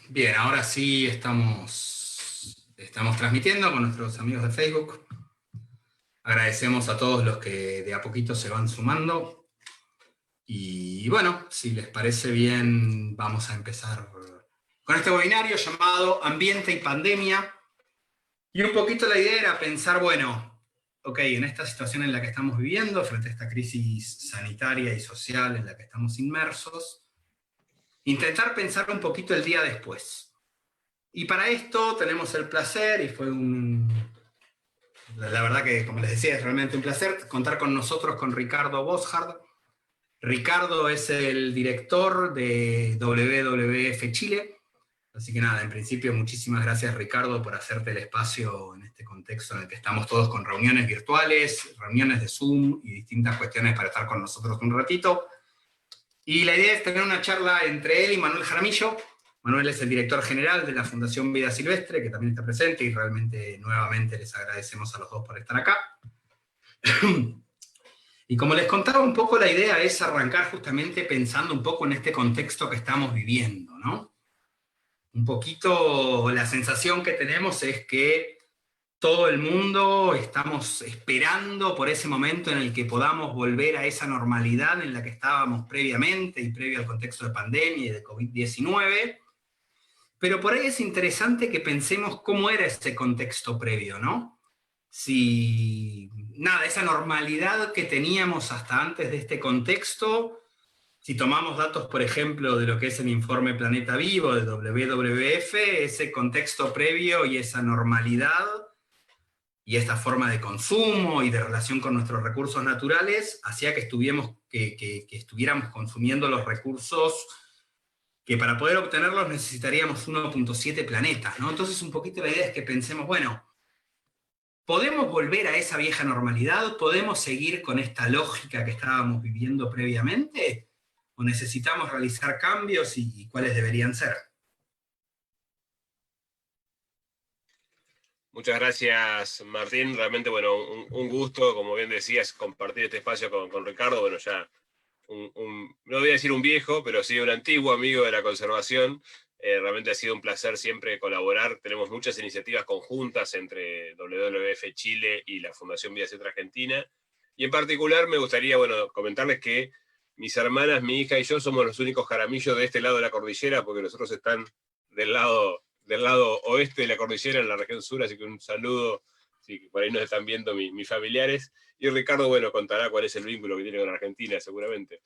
Bien, ahora sí estamos transmitiendo con nuestros amigos de Facebook. Agradecemos a todos los que de a poquito se van sumando. Y bueno, si les parece bien, vamos a empezar con este webinario llamado Ambiente y Pandemia. Y un poquito la idea era pensar, bueno, ok, en esta situación en la que estamos viviendo, frente a esta crisis sanitaria y social en la que estamos inmersos, intentar pensar un poquito el día después. Y para esto tenemos el placer, y la verdad que, como les decía, es realmente un placer contar con nosotros con Ricardo Boschard. Ricardo es el director de WWF Chile. Así que nada, en principio, muchísimas gracias, Ricardo, por hacerte el espacio en este contexto en el que estamos todos con reuniones virtuales, reuniones de Zoom y distintas cuestiones para estar con nosotros un ratito. Y la idea es tener una charla entre él y Manuel Jaramillo. Manuel es el director general de la Fundación Vida Silvestre, que también está presente, y realmente nuevamente les agradecemos a los dos por estar acá. Y como les contaba un poco, la idea es arrancar justamente pensando un poco en este contexto que estamos viviendo, ¿no? Un poquito la sensación que tenemos es que todo el mundo estamos esperando por ese momento en el que podamos volver a esa normalidad en la que estábamos previamente y previo al contexto de pandemia y de COVID-19. Pero por ahí es interesante que pensemos cómo era ese contexto previo, ¿no? Si, nada, esa normalidad que teníamos hasta antes de este contexto, si tomamos datos, por ejemplo, de lo que es el informe Planeta Vivo de WWF, ese contexto previo y esa normalidad y esta forma de consumo y de relación con nuestros recursos naturales hacía que estuviéramos consumiendo los recursos que para poder obtenerlos necesitaríamos 1.7 planetas, ¿no? Entonces un poquito la idea es que pensemos, bueno, ¿podemos volver a esa vieja normalidad? ¿Podemos seguir con esta lógica que estábamos viviendo previamente? ¿O necesitamos realizar cambios y cuáles deberían ser? Muchas gracias, Martín. Realmente, bueno, un gusto, como bien decías, compartir este espacio con Ricardo. Bueno, ya no voy a decir un viejo, pero sí un antiguo amigo de la conservación. Realmente ha sido un placer siempre colaborar. Tenemos muchas iniciativas conjuntas entre WWF Chile y la Fundación Vida Silvestre Argentina. Y en particular me gustaría, bueno, comentarles que mis hermanas, mi hija y yo somos los únicos jaramillos de este lado de la cordillera, porque los otros están del lado oeste de la cordillera, en la región sur, así que un saludo, si por ahí nos están viendo mis familiares. Y Ricardo, bueno, contará cuál es el vínculo que tiene con Argentina, seguramente.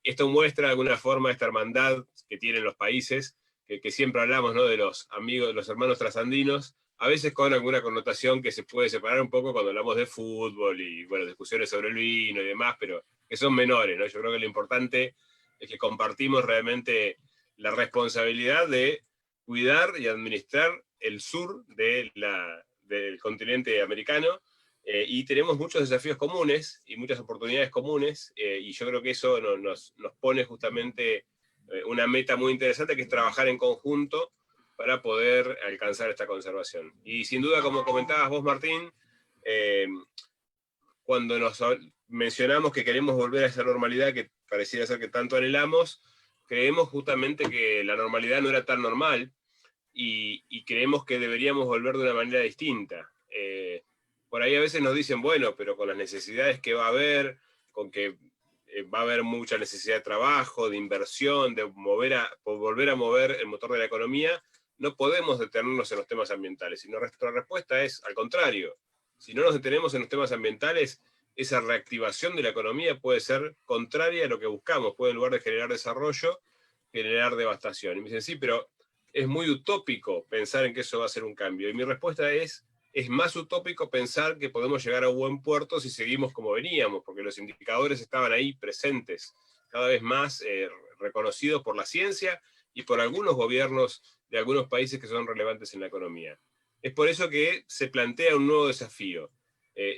Esto muestra de alguna forma esta hermandad que tienen los países, que siempre hablamos, ¿no?, de los amigos, de los hermanos trasandinos, a veces con alguna connotación que se puede separar un poco cuando hablamos de fútbol y, bueno, discusiones sobre el vino y demás, pero que son menores, ¿no? Yo creo que lo importante es que compartimos realmente la responsabilidad de cuidar y administrar el sur del continente americano, y tenemos muchos desafíos comunes y muchas oportunidades comunes, y yo creo que eso nos pone justamente una meta muy interesante, que es trabajar en conjunto para poder alcanzar esta conservación. Y sin duda, como comentabas vos, Martín, eh, cuando nos mencionamos que queremos volver a esa normalidad que pareciera ser que tanto anhelamos, creemos justamente que la normalidad no era tan normal, y creemos que deberíamos volver de una manera distinta. Por ahí a veces nos dicen, bueno, pero con las necesidades que va a haber, con que va a haber mucha necesidad de trabajo, de inversión, de volver a mover el motor de la economía, no podemos detenernos en los temas ambientales. Y nuestra respuesta es, al contrario, si no nos detenemos en los temas ambientales, esa reactivación de la economía puede ser contraria a lo que buscamos, puede, en lugar de generar desarrollo, generar devastación. Y me dicen, sí, pero es muy utópico pensar en que eso va a ser un cambio. Y mi respuesta es más utópico pensar que podemos llegar a un buen puerto si seguimos como veníamos, porque los indicadores estaban ahí presentes, cada vez más reconocidos por la ciencia y por algunos gobiernos de algunos países que son relevantes en la economía. Es por eso que se plantea un nuevo desafío.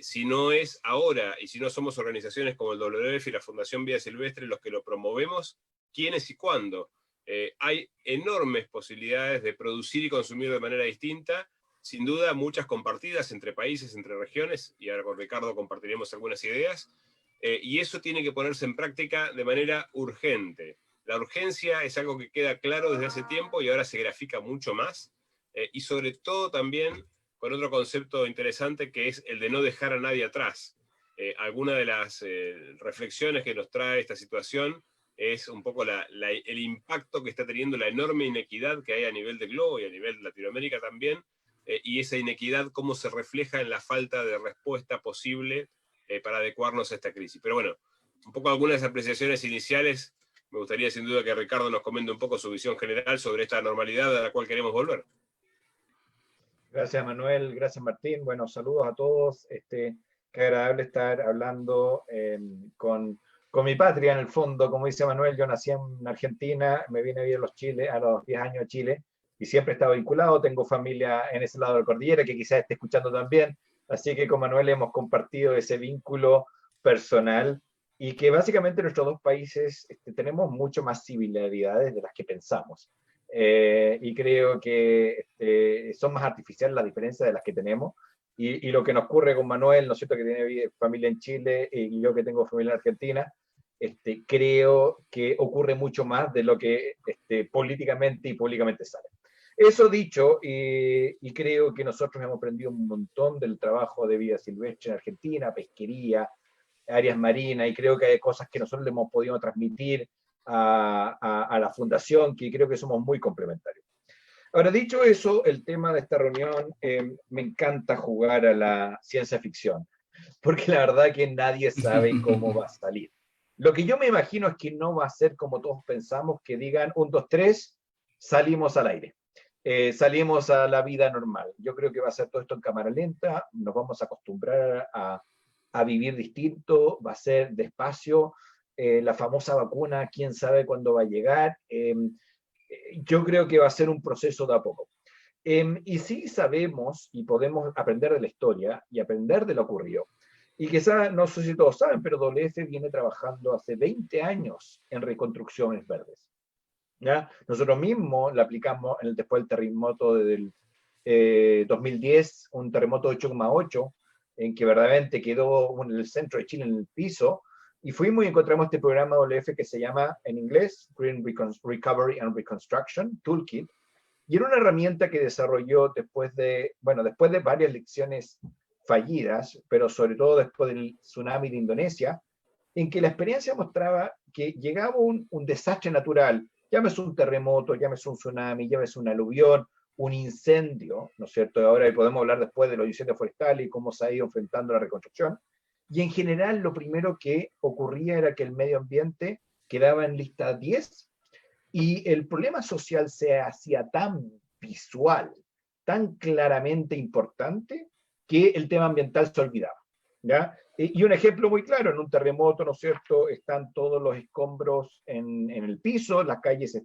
Si no es ahora, y si no somos organizaciones como el WWF y la Fundación Vida Silvestre los que lo promovemos, ¿quiénes y cuándo? Hay enormes posibilidades de producir y consumir de manera distinta, sin duda muchas compartidas entre países, entre regiones, y ahora con Ricardo compartiremos algunas ideas, y eso tiene que ponerse en práctica de manera urgente. la urgencia es algo que queda claro desde hace tiempo y ahora se grafica mucho más, y sobre todo también con otro concepto interesante que es el de no dejar a nadie atrás. Alguna de las reflexiones que nos trae esta situación es un poco el impacto que está teniendo la enorme inequidad que hay a nivel del globo y a nivel de Latinoamérica también, y esa inequidad cómo se refleja en la falta de respuesta posible para adecuarnos a esta crisis. Pero bueno, un poco algunas apreciaciones iniciales. Me gustaría sin duda que Ricardo nos comente un poco su visión general sobre esta normalidad a la cual queremos volver. Gracias, Manuel. Gracias, Martín. Bueno, saludos a todos. Qué agradable estar hablando con mi patria, en el fondo. Como dice Manuel, yo nací en Argentina, me vine a vivir a los 10 años a Chile, y siempre he estado vinculado. Tengo familia en ese lado de la cordillera, que quizás esté escuchando también. Así que con Manuel hemos compartido ese vínculo personal, y que básicamente nuestros dos países tenemos mucho más similaridades de las que pensamos. Y creo que son más artificiales las diferencias de las que tenemos. Y lo que nos ocurre con Manuel, ¿no es cierto?, que tiene familia en Chile, y yo que tengo familia en Argentina, creo que ocurre mucho más de lo que políticamente y públicamente sale. Eso dicho, y creo que nosotros hemos aprendido un montón del trabajo de vida silvestre en Argentina, pesquería, áreas marinas, y creo que hay cosas que nosotros le hemos podido transmitir a la fundación, que creo que somos muy complementarios. Ahora, dicho eso, el tema de esta reunión, me encanta jugar a la ciencia ficción, porque la verdad que nadie sabe cómo va a salir. Lo que yo me imagino es que no va a ser como todos pensamos, que digan 1, 2, 3, salimos al aire. Salimos a la vida normal. Yo creo que va a ser todo esto en cámara lenta, nos vamos a acostumbrar a vivir distinto, va a ser despacio. La famosa vacuna, quién sabe cuándo va a llegar. Yo creo que va a ser un proceso de a poco. Y sí sabemos y podemos aprender de la historia y aprender de lo ocurrido. Y quizá, no sé si todos saben, pero WF viene trabajando hace 20 años en reconstrucciones verdes. ¿Ya? Nosotros mismos la aplicamos después del terremoto del 2010, un terremoto de 8,8, en que verdaderamente quedó en el centro de Chile en el piso, y fuimos y encontramos este programa WF que se llama en inglés Green Recovery and Reconstruction Toolkit, y era una herramienta que desarrolló después de varias lecciones fallidas, pero sobre todo después del tsunami de Indonesia, en que la experiencia mostraba que llegaba un desastre natural, llámese un terremoto, llámese un tsunami, llámese un aluvión, un incendio, ¿no es cierto? Ahora podemos hablar después de los incendios forestales y cómo se ha ido enfrentando la reconstrucción. Y en general lo primero que ocurría era que el medio ambiente quedaba en lista 10, y el problema social se hacía tan visual, tan claramente importante, que el tema ambiental se olvidaba. ¿Ya? Y un ejemplo muy claro, en un terremoto, ¿no es cierto?, están todos los escombros en el piso, las calles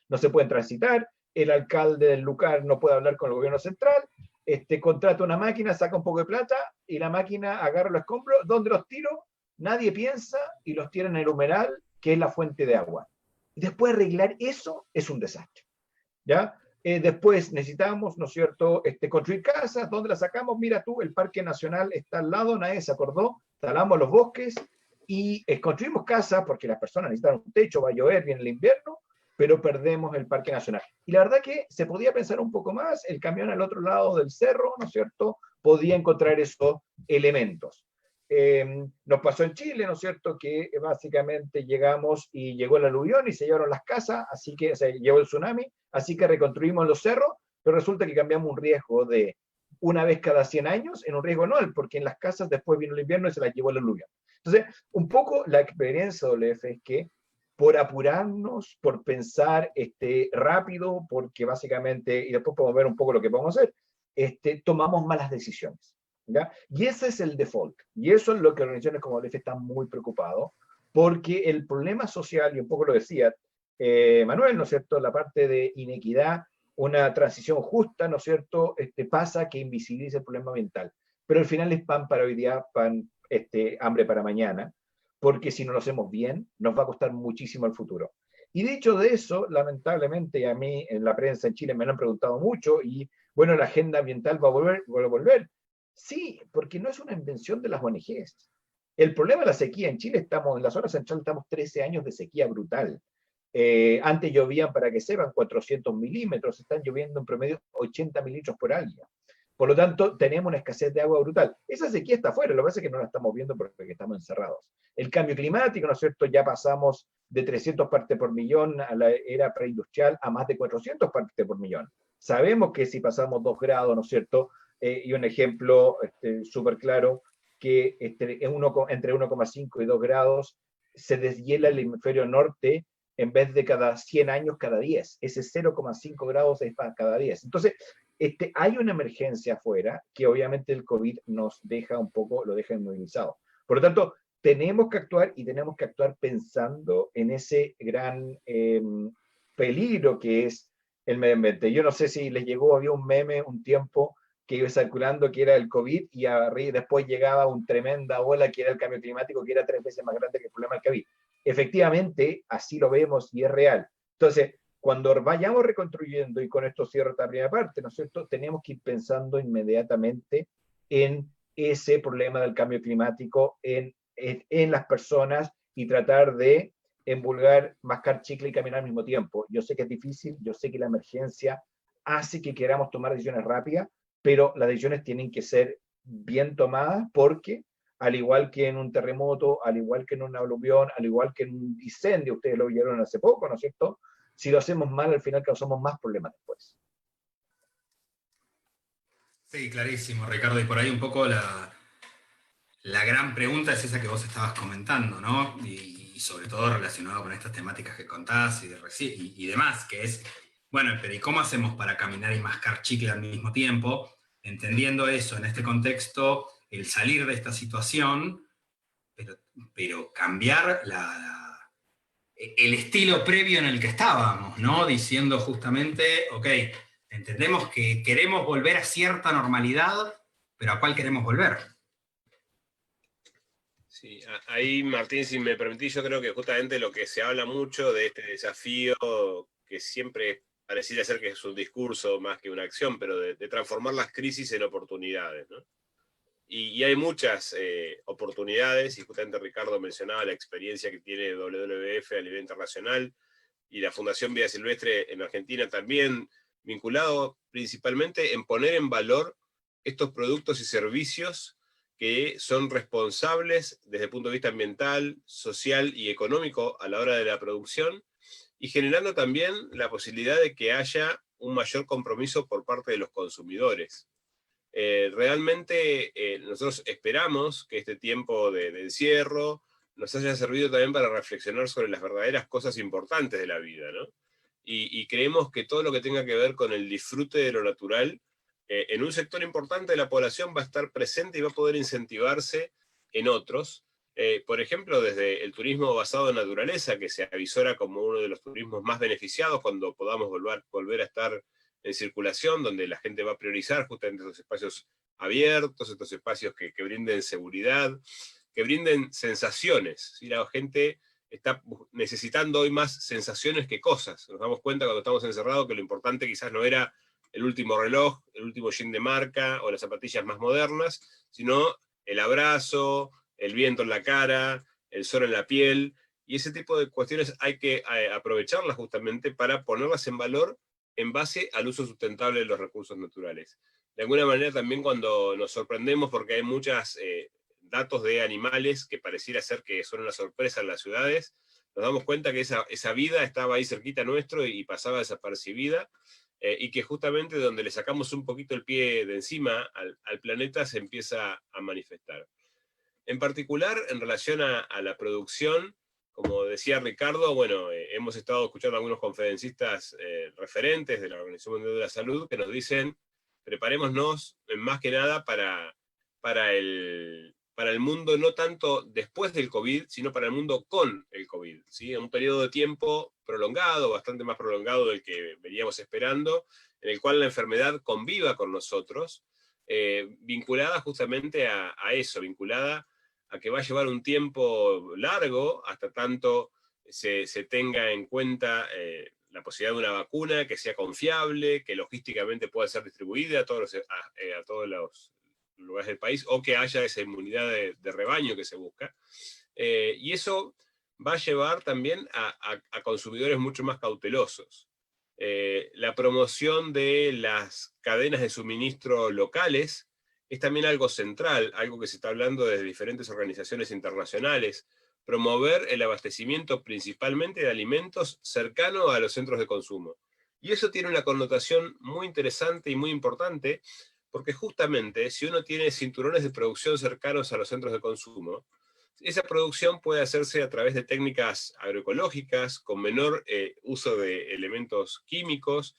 no se pueden transitar, el alcalde del lugar no puede hablar con el gobierno central, contrata una máquina, saca un poco de plata, y la máquina agarra los escombros, ¿dónde los tiro? Nadie piensa, y los tira en el humedal, que es la fuente de agua. Y después arreglar eso es un desastre. ¿Ya? Después necesitamos, ¿no es cierto?, construir casas. ¿Dónde las sacamos? Mira tú, el Parque Nacional está al lado, nadie se acordó, talamos los bosques y construimos casas porque las personas necesitan un techo, va a llover, viene el invierno, pero perdemos el Parque Nacional. Y la verdad que se podía pensar un poco más, el camión al otro lado del cerro, ¿no es cierto?, podía encontrar esos elementos. Nos pasó en Chile, ¿no es cierto?, que básicamente llegamos y llegó el aluvión y se llevaron las casas, así que se llevó el tsunami, así que reconstruimos los cerros, pero resulta que cambiamos un riesgo de una vez cada 100 años en un riesgo anual, porque en las casas después vino el invierno y se las llevó el aluvión. Entonces, un poco la experiencia de WF es que por apurarnos, por pensar rápido, porque básicamente, y después podemos ver un poco lo que podemos hacer, tomamos malas decisiones. ¿Ya? Y ese es el default. Y eso es lo que organizaciones como WF están muy preocupados, porque el problema social, y un poco lo decía Manuel, ¿no es cierto?, la parte de inequidad, una transición justa, ¿no es cierto?, pasa que invisibiliza el problema ambiental. Pero al final es pan para hoy día, hambre para mañana, porque si no lo hacemos bien, nos va a costar muchísimo el futuro. Y dicho de eso, lamentablemente, a mí en la prensa en Chile me lo han preguntado mucho, y bueno, la agenda ambiental va a volver. Sí, porque no es una invención de las ONGs. El problema de la sequía en Chile, en la zona central estamos 13 años de sequía brutal. Antes llovían, para que sepan, 400 milímetros, están lloviendo en promedio 80 mililitros por año. Por lo tanto, tenemos una escasez de agua brutal. Esa sequía está afuera, lo que pasa es que no la estamos viendo porque estamos encerrados. El cambio climático, ¿no es cierto? Ya pasamos de 300 partes por millón a la era preindustrial a más de 400 partes por millón. Sabemos que si pasamos 2 grados, ¿no es cierto? Y un ejemplo súper claro, que entre 1,5 y 2 grados se deshiela el hemisferio norte en vez de cada 100 años, cada 10. Ese 0,5 grados es para cada 10. Entonces, hay una emergencia afuera que obviamente el COVID nos deja un poco, lo deja inmovilizado. Por lo tanto, tenemos que actuar y tenemos que actuar pensando en ese gran peligro que es el medio ambiente. Yo no sé si les llegó, había un meme un tiempo que iba circulando que era el COVID y después llegaba una tremenda ola que era el cambio climático, que era 3 veces más grande que el problema del COVID. Efectivamente, así lo vemos y es real. Entonces, cuando vayamos reconstruyendo, y con esto cierro esta primera parte, ¿no es cierto?, tenemos que ir pensando inmediatamente en ese problema del cambio climático en las personas y tratar de embulgar, mascar chicle y caminar al mismo tiempo. Yo sé que es difícil, yo sé que la emergencia hace que queramos tomar decisiones rápidas, pero las decisiones tienen que ser bien tomadas porque, al igual que en un terremoto, al igual que en una aluvión, al igual que en un incendio, ustedes lo vieron hace poco, ¿no es cierto?, si lo hacemos mal, al final causamos más problemas después. Sí, clarísimo, Ricardo. Y por ahí un poco la gran pregunta es esa que vos estabas comentando, ¿no? Y sobre todo relacionado con estas temáticas que contás y demás, que es, bueno, pero ¿y cómo hacemos para caminar y mascar chicle al mismo tiempo? Entendiendo eso en este contexto, el salir de esta situación, pero cambiar el estilo previo en el que estábamos, ¿no? Diciendo justamente, ok, entendemos que queremos volver a cierta normalidad, pero ¿a cuál queremos volver? Sí, ahí Martín, si me permitís, yo creo que justamente lo que se habla mucho de este desafío, que siempre pareciera ser que es un discurso más que una acción, pero de transformar las crisis en oportunidades, ¿no? Y hay muchas oportunidades, y justamente Ricardo mencionaba la experiencia que tiene WWF a nivel internacional, y la Fundación Vida Silvestre en Argentina también, vinculado principalmente en poner en valor estos productos y servicios que son responsables desde el punto de vista ambiental, social y económico a la hora de la producción, y generando también la posibilidad de que haya un mayor compromiso por parte de los consumidores. Realmente nosotros esperamos que este tiempo de encierro nos haya servido también para reflexionar sobre las verdaderas cosas importantes de la vida, ¿no? Y creemos que todo lo que tenga que ver con el disfrute de lo natural, en un sector importante de la población va a estar presente y va a poder incentivarse en otros. Por ejemplo, desde el turismo basado en naturaleza, que se avisora como uno de los turismos más beneficiados cuando podamos volver a estar en circulación, donde la gente va a priorizar justamente estos espacios abiertos, estos espacios que brinden seguridad, que brinden sensaciones. ¿Sí? La gente está necesitando hoy más sensaciones que cosas. Nos damos cuenta cuando estamos encerrados que lo importante quizás no era el último reloj, el último jean de marca o las zapatillas más modernas, sino el abrazo, el viento en la cara, el sol en la piel, y ese tipo de cuestiones hay que aprovecharlas justamente para ponerlas en valor en base al uso sustentable de los recursos naturales. De alguna manera también cuando nos sorprendemos porque hay muchos datos de animales que pareciera ser que son una sorpresa en las ciudades, nos damos cuenta que esa vida estaba ahí cerquita nuestro y pasaba desapercibida, y que justamente donde le sacamos un poquito el pie de encima al planeta se empieza a manifestar. En particular, en relación a la producción, como decía Ricardo, bueno, hemos estado escuchando a algunos conferencistas referentes de la Organización Mundial de la Salud que nos dicen, preparémonos más que nada para el mundo no tanto después del COVID, sino para el mundo con el COVID, ¿sí? En un periodo de tiempo prolongado, bastante más prolongado del que veníamos esperando, en el cual la enfermedad conviva con nosotros, vinculada justamente a eso, vinculada a que va a llevar un tiempo largo hasta tanto se tenga en cuenta la posibilidad de una vacuna que sea confiable, que logísticamente pueda ser distribuida a todos los lugares del país, o que haya esa inmunidad de rebaño que se busca. Y eso va a llevar también a consumidores mucho más cautelosos. La promoción de las cadenas de suministro locales es también algo central, algo que se está hablando desde diferentes organizaciones internacionales. Promover el abastecimiento principalmente de alimentos cercano a los centros de consumo. Y eso tiene una connotación muy interesante y muy importante, porque justamente si uno tiene cinturones de producción cercanos a los centros de consumo, esa producción puede hacerse a través de técnicas agroecológicas, con menor uso de elementos químicos,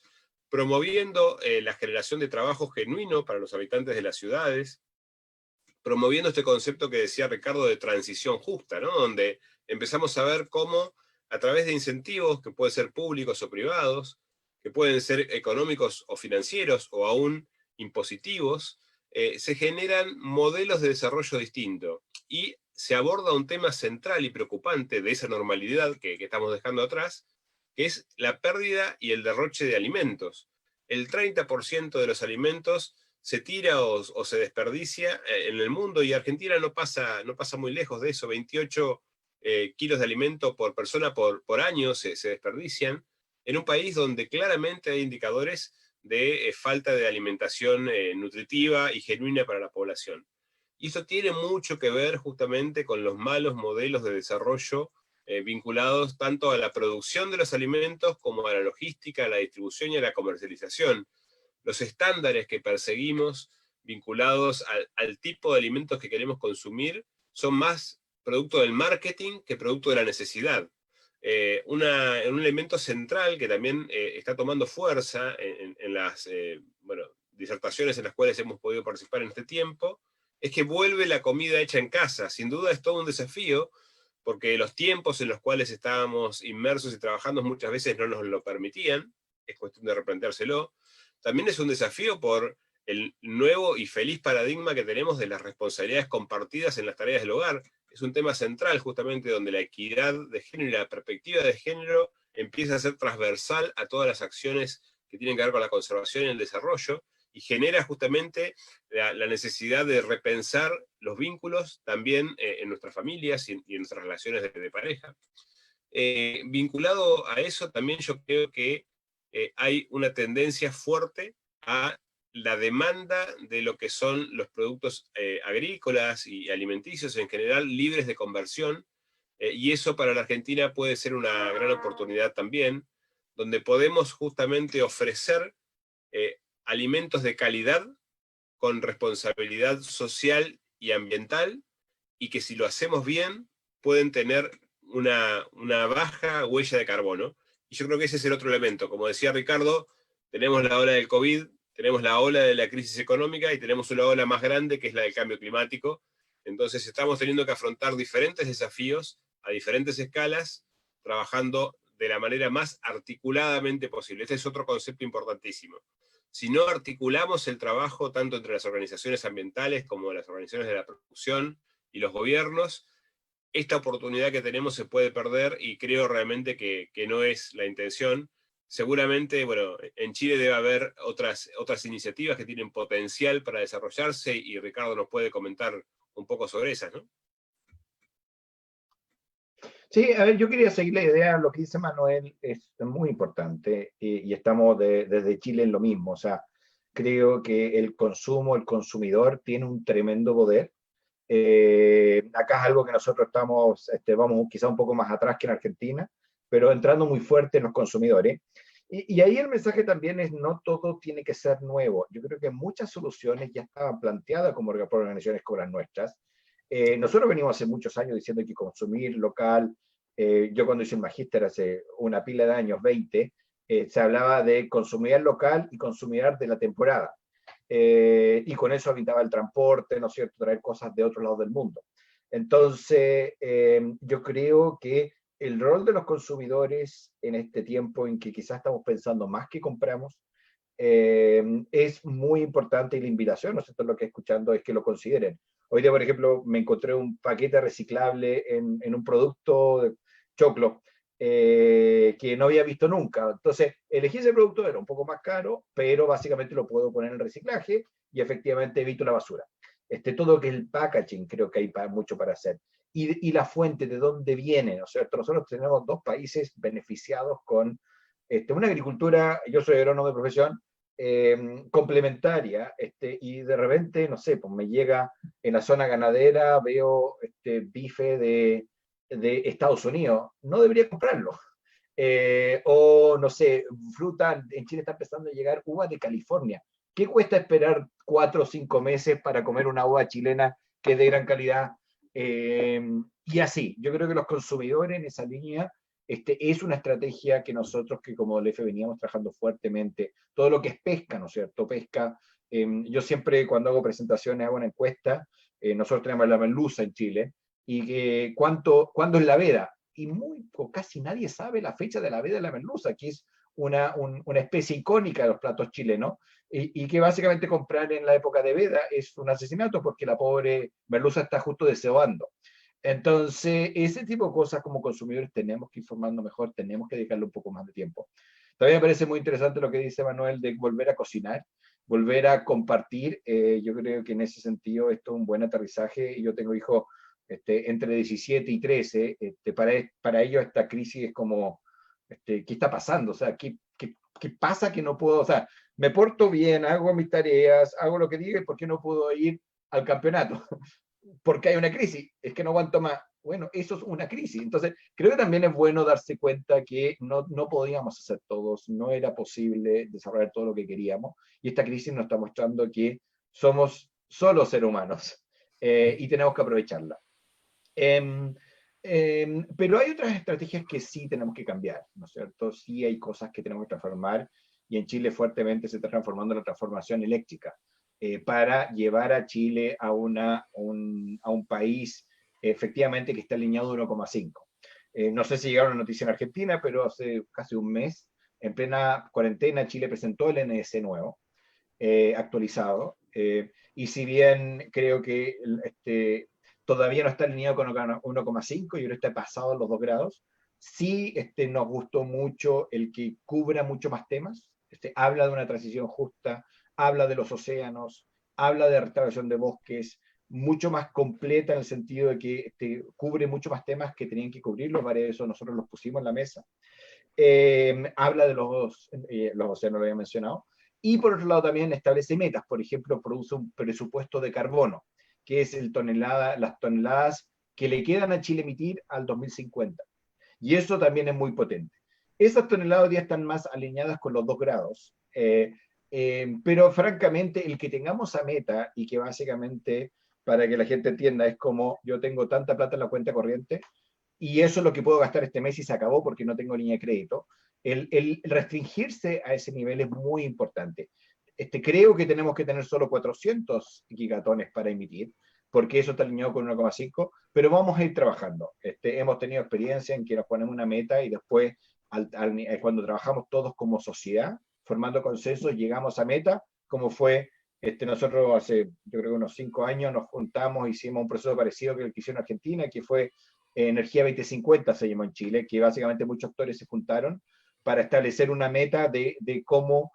promoviendo la generación de trabajo genuino para los habitantes de las ciudades, promoviendo este concepto que decía Ricardo de transición justa, ¿no? Donde empezamos a ver cómo a través de incentivos, que pueden ser públicos o privados, que pueden ser económicos o financieros, o aún impositivos, se generan modelos de desarrollo distinto. Y se aborda un tema central y preocupante de esa normalidad que estamos dejando atrás, que es la pérdida y el derroche de alimentos. El 30% de los alimentos se tira o se desperdicia en el mundo, y Argentina no pasa muy lejos de eso. 28 kilos de alimento por persona por año se desperdician, en un país donde claramente hay indicadores de falta de alimentación nutritiva y genuina para la población. Y eso tiene mucho que ver justamente con los malos modelos de desarrollo vinculados tanto a la producción de los alimentos como a la logística, a la distribución y a la comercialización. Los estándares que perseguimos vinculados al tipo de alimentos que queremos consumir son más producto del marketing que producto de la necesidad. Un elemento central que también está tomando fuerza en las disertaciones en las cuales hemos podido participar en este tiempo, es que vuelve la comida hecha en casa. Sin duda es todo un desafío, porque los tiempos en los cuales estábamos inmersos y trabajando muchas veces no nos lo permitían, es cuestión de replanteárselo. También es un desafío por el nuevo y feliz paradigma que tenemos de las responsabilidades compartidas en las tareas del hogar. Es un tema central justamente donde la equidad de género y la perspectiva de género empieza a ser transversal a todas las acciones que tienen que ver con la conservación y el desarrollo, y genera justamente la necesidad de repensar los vínculos también en nuestras familias y en nuestras relaciones de pareja. Vinculado a eso, también yo creo que hay una tendencia fuerte a la demanda de lo que son los productos agrícolas y alimenticios en general, libres de conversión, y eso para la Argentina puede ser una gran oportunidad también, donde podemos justamente ofrecer alimentos de calidad con responsabilidad social y ambiental, y que si lo hacemos bien pueden tener una baja huella de carbono. Y yo creo que ese es el otro elemento. Como decía Ricardo, tenemos la ola del COVID, tenemos la ola de la crisis económica y tenemos una ola más grande que es la del cambio climático. Entonces estamos teniendo que afrontar diferentes desafíos a diferentes escalas, trabajando de la manera más articuladamente posible. Este es otro concepto importantísimo. Si no articulamos el trabajo tanto entre las organizaciones ambientales como las organizaciones de la producción y los gobiernos, esta oportunidad que tenemos se puede perder, y creo realmente que no es la intención. Seguramente, bueno, en Chile debe haber otras iniciativas que tienen potencial para desarrollarse, y Ricardo nos puede comentar un poco sobre esas, ¿no? Sí, a ver, yo quería seguir la idea, lo que dice Manuel es muy importante y estamos desde Chile en lo mismo, o sea, creo que el consumo, el consumidor tiene un tremendo poder. Acá es algo que nosotros estamos, vamos quizá un poco más atrás que en Argentina, pero entrando muy fuerte en los consumidores. Y ahí el mensaje también es, no todo tiene que ser nuevo. Yo creo que muchas soluciones ya estaban planteadas por organizaciones como las nuestras. Nosotros venimos hace muchos años diciendo que consumir local, yo cuando hice el magíster hace una pila de años, 20, se hablaba de consumir local y consumir de la temporada. Y con eso evitaba el transporte, ¿no es cierto?, traer cosas de otros lados del mundo. Entonces, yo creo que el rol de los consumidores en este tiempo en que quizás estamos pensando más que compramos, es muy importante, y la invitación, ¿no es cierto?, lo que escuchando es que lo consideren. Hoy día, por ejemplo, me encontré un paquete reciclable en un producto de choclo que no había visto nunca. Entonces, elegí ese producto, era un poco más caro, pero básicamente lo puedo poner en reciclaje y efectivamente evito la basura. Todo que el packaging, creo que hay mucho para hacer. y la fuente, de dónde viene, ¿no es cierto? Nosotros tenemos dos países beneficiados con una agricultura, yo soy agrónomo de profesión, complementaria, y de repente, no sé, pues me llega en la zona ganadera, veo bife de Estados Unidos, no debería comprarlo. O no sé, fruta, en Chile está empezando a llegar uva de California. ¿Qué cuesta esperar 4 o 5 meses para comer una uva chilena que es de gran calidad? Y así, yo creo que los consumidores en esa línea es una estrategia que nosotros, que como LF veníamos trabajando fuertemente, todo lo que es pesca, ¿no es cierto? Pesca, yo siempre cuando hago presentaciones hago una encuesta, nosotros tenemos la merluza en Chile, y ¿cuándo es la veda? Y casi nadie sabe la fecha de la veda de la merluza, que es una especie icónica de los platos chilenos, y que básicamente comprar en la época de veda es un asesinato porque la pobre merluza está justo desovando. Entonces, ese tipo de cosas como consumidores tenemos que informarnos mejor, tenemos que dedicarle un poco más de tiempo. También me parece muy interesante lo que dice Manuel de volver a cocinar, volver a compartir. Yo creo que en ese sentido esto es un buen aterrizaje. Yo tengo hijos entre 17 y 13. Para ellos esta crisis es como, ¿qué está pasando? O sea, ¿qué pasa que no puedo? O sea, me porto bien, hago mis tareas, hago lo que diga, ¿y por qué no puedo ir al campeonato? Porque hay una crisis, es que no aguanto más. Bueno, eso es una crisis. Entonces, creo que también es bueno darse cuenta que no podíamos hacer todos, no era posible desarrollar todo lo que queríamos, y esta crisis nos está mostrando que somos solo seres humanos, y tenemos que aprovecharla. Pero hay otras estrategias que sí tenemos que cambiar, ¿no es cierto? Sí hay cosas que tenemos que transformar, y en Chile fuertemente se está transformando la transformación eléctrica, para llevar a Chile a un país efectivamente que está alineado 1,5. No sé si llegaron a noticia en Argentina, pero hace casi un mes, en plena cuarentena, Chile presentó el NS nuevo, actualizado, y si bien creo que todavía no está alineado con 1,5 y ahora está pasado los 2 grados, sí nos gustó mucho el que cubra mucho más temas, habla de una transición justa, habla de los océanos, habla de restauración de bosques, mucho más completa en el sentido de que cubre mucho más temas que tenían que cubrirlos, varios de esos nosotros los pusimos en la mesa. Habla de los océanos, lo había mencionado, y por otro lado también establece metas, por ejemplo, produce un presupuesto de carbono, que es las toneladas que le quedan a Chile emitir al 2050. Y eso también es muy potente. Esas toneladas hoy día están más alineadas con los 2 grados, pero francamente el que tengamos a meta, y que básicamente, para que la gente entienda, es como yo tengo tanta plata en la cuenta corriente, y eso es lo que puedo gastar este mes y se acabó porque no tengo línea de crédito. El restringirse a ese nivel es muy importante. Creo que tenemos que tener solo 400 gigatones para emitir, porque eso está alineado con 1,5, pero vamos a ir trabajando. Hemos tenido experiencia en que nos ponemos una meta y después, cuando trabajamos todos como sociedad, formando consensos, llegamos a meta, como fue nosotros hace, yo creo que unos 5 años, nos juntamos, hicimos un proceso parecido que el que hicieron en Argentina, que fue Energía 2050, se llamó en Chile, que básicamente muchos actores se juntaron para establecer una meta de cómo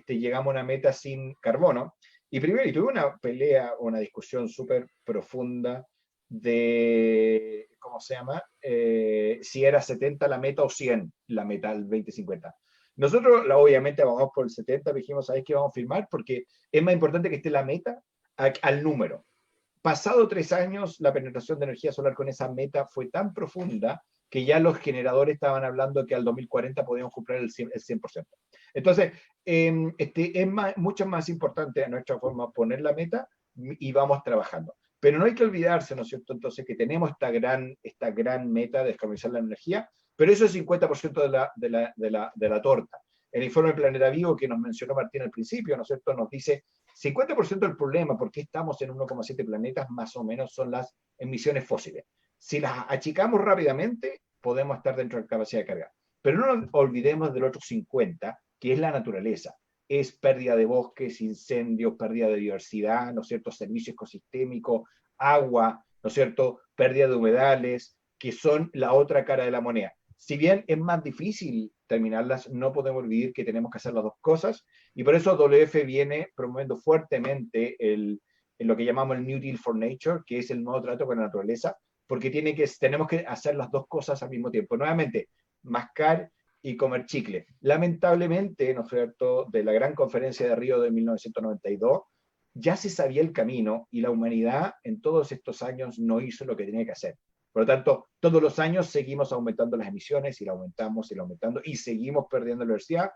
llegamos a una meta sin carbono. Y primero, y tuve una pelea, una discusión súper profunda de, ¿cómo se llama? Si era 70 la meta o 100 la meta al 2050. Nosotros, obviamente, vamos por el 70, dijimos, ¿sabes qué vamos a firmar? Porque es más importante que esté la meta al número. Pasado 3 años, la penetración de energía solar con esa meta fue tan profunda que ya los generadores estaban hablando que al 2040 podíamos cumplir el 100%. Entonces, es mucho más importante a nuestra forma poner la meta y vamos trabajando. Pero no hay que olvidarse, ¿no es cierto? Entonces, que tenemos esta gran meta de descarbonizar la energía, pero eso es 50% de la torta. El informe Planeta Vivo que nos mencionó Martín al principio, ¿no es cierto?, nos dice 50% del problema, porque estamos en 1,7 planetas, más o menos, son las emisiones fósiles. Si las achicamos rápidamente, podemos estar dentro de la capacidad de carga. Pero no nos olvidemos del otro 50, que es la naturaleza. Es pérdida de bosques, incendios, pérdida de diversidad, ¿no es cierto?, servicio ecosistémico, agua, ¿no es cierto?, pérdida de humedales, que son la otra cara de la moneda. Si bien es más difícil terminarlas, no podemos olvidar que tenemos que hacer las dos cosas, y por eso WF viene promoviendo fuertemente lo que llamamos el New Deal for Nature, que es el nuevo trato con la naturaleza, porque tenemos que hacer las dos cosas al mismo tiempo. Nuevamente, mascar y comer chicle. Lamentablemente, ¿no es cierto?, de la gran conferencia de Río de 1992, ya se sabía el camino y la humanidad en todos estos años no hizo lo que tenía que hacer. Por lo tanto, todos los años seguimos aumentando las emisiones y la aumentamos y la aumentando y seguimos perdiendo la diversidad.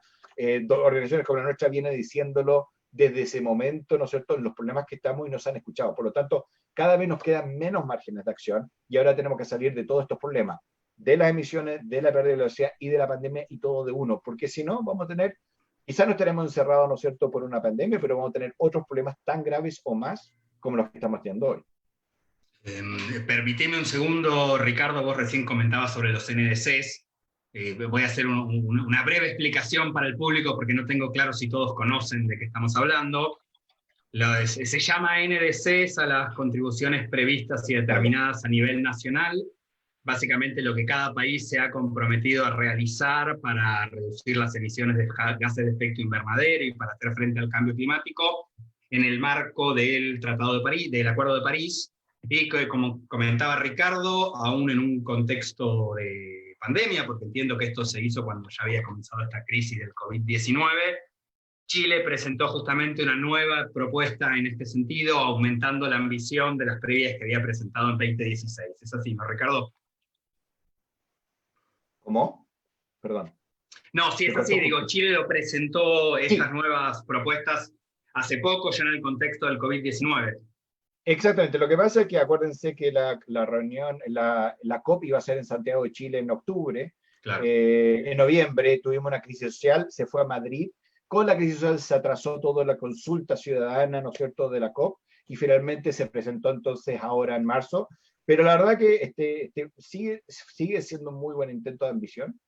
Organizaciones como la nuestra vienen diciéndolo desde ese momento, ¿no es cierto?, en los problemas que estamos y nos han escuchado. Por lo tanto, cada vez nos quedan menos márgenes de acción y ahora tenemos que salir de todos estos problemas, de las emisiones, de la pérdida de velocidad y de la pandemia y todo de uno, porque si no, vamos a tener, quizás no estaremos encerrados, ¿no es cierto?, por una pandemia, pero vamos a tener otros problemas tan graves o más como los que estamos teniendo hoy. Permitime un segundo, Ricardo, vos recién comentabas sobre los NDCs. Voy a hacer una breve explicación para el público porque no tengo claro si todos conocen de qué estamos hablando. Se llama NDCs a las contribuciones previstas y determinadas a nivel nacional, básicamente lo que cada país se ha comprometido a realizar para reducir las emisiones de gases de efecto invernadero y para hacer frente al cambio climático en el marco del Tratado de París, del Acuerdo de París, y que, como comentaba Ricardo, aún en un contexto de pandemia, porque entiendo que esto se hizo cuando ya había comenzado esta crisis del COVID-19, Chile presentó justamente una nueva propuesta en este sentido, aumentando la ambición de las previas que había presentado en 2016. ¿Es así, no, Ricardo? ¿Cómo? Perdón. No, sí es así, digo, Chile lo presentó estas nuevas propuestas hace poco, ya en el contexto del COVID-19. Exactamente, lo que pasa es que acuérdense que la reunión, la COP iba a ser en Santiago de Chile en octubre. Claro. En noviembre tuvimos una crisis social, se fue a Madrid. Con la crisis social se atrasó toda la consulta ciudadana, ¿no es cierto?, de la COP, y finalmente se presentó entonces ahora en marzo. Pero la verdad que sigue siendo un muy buen intento de ambición.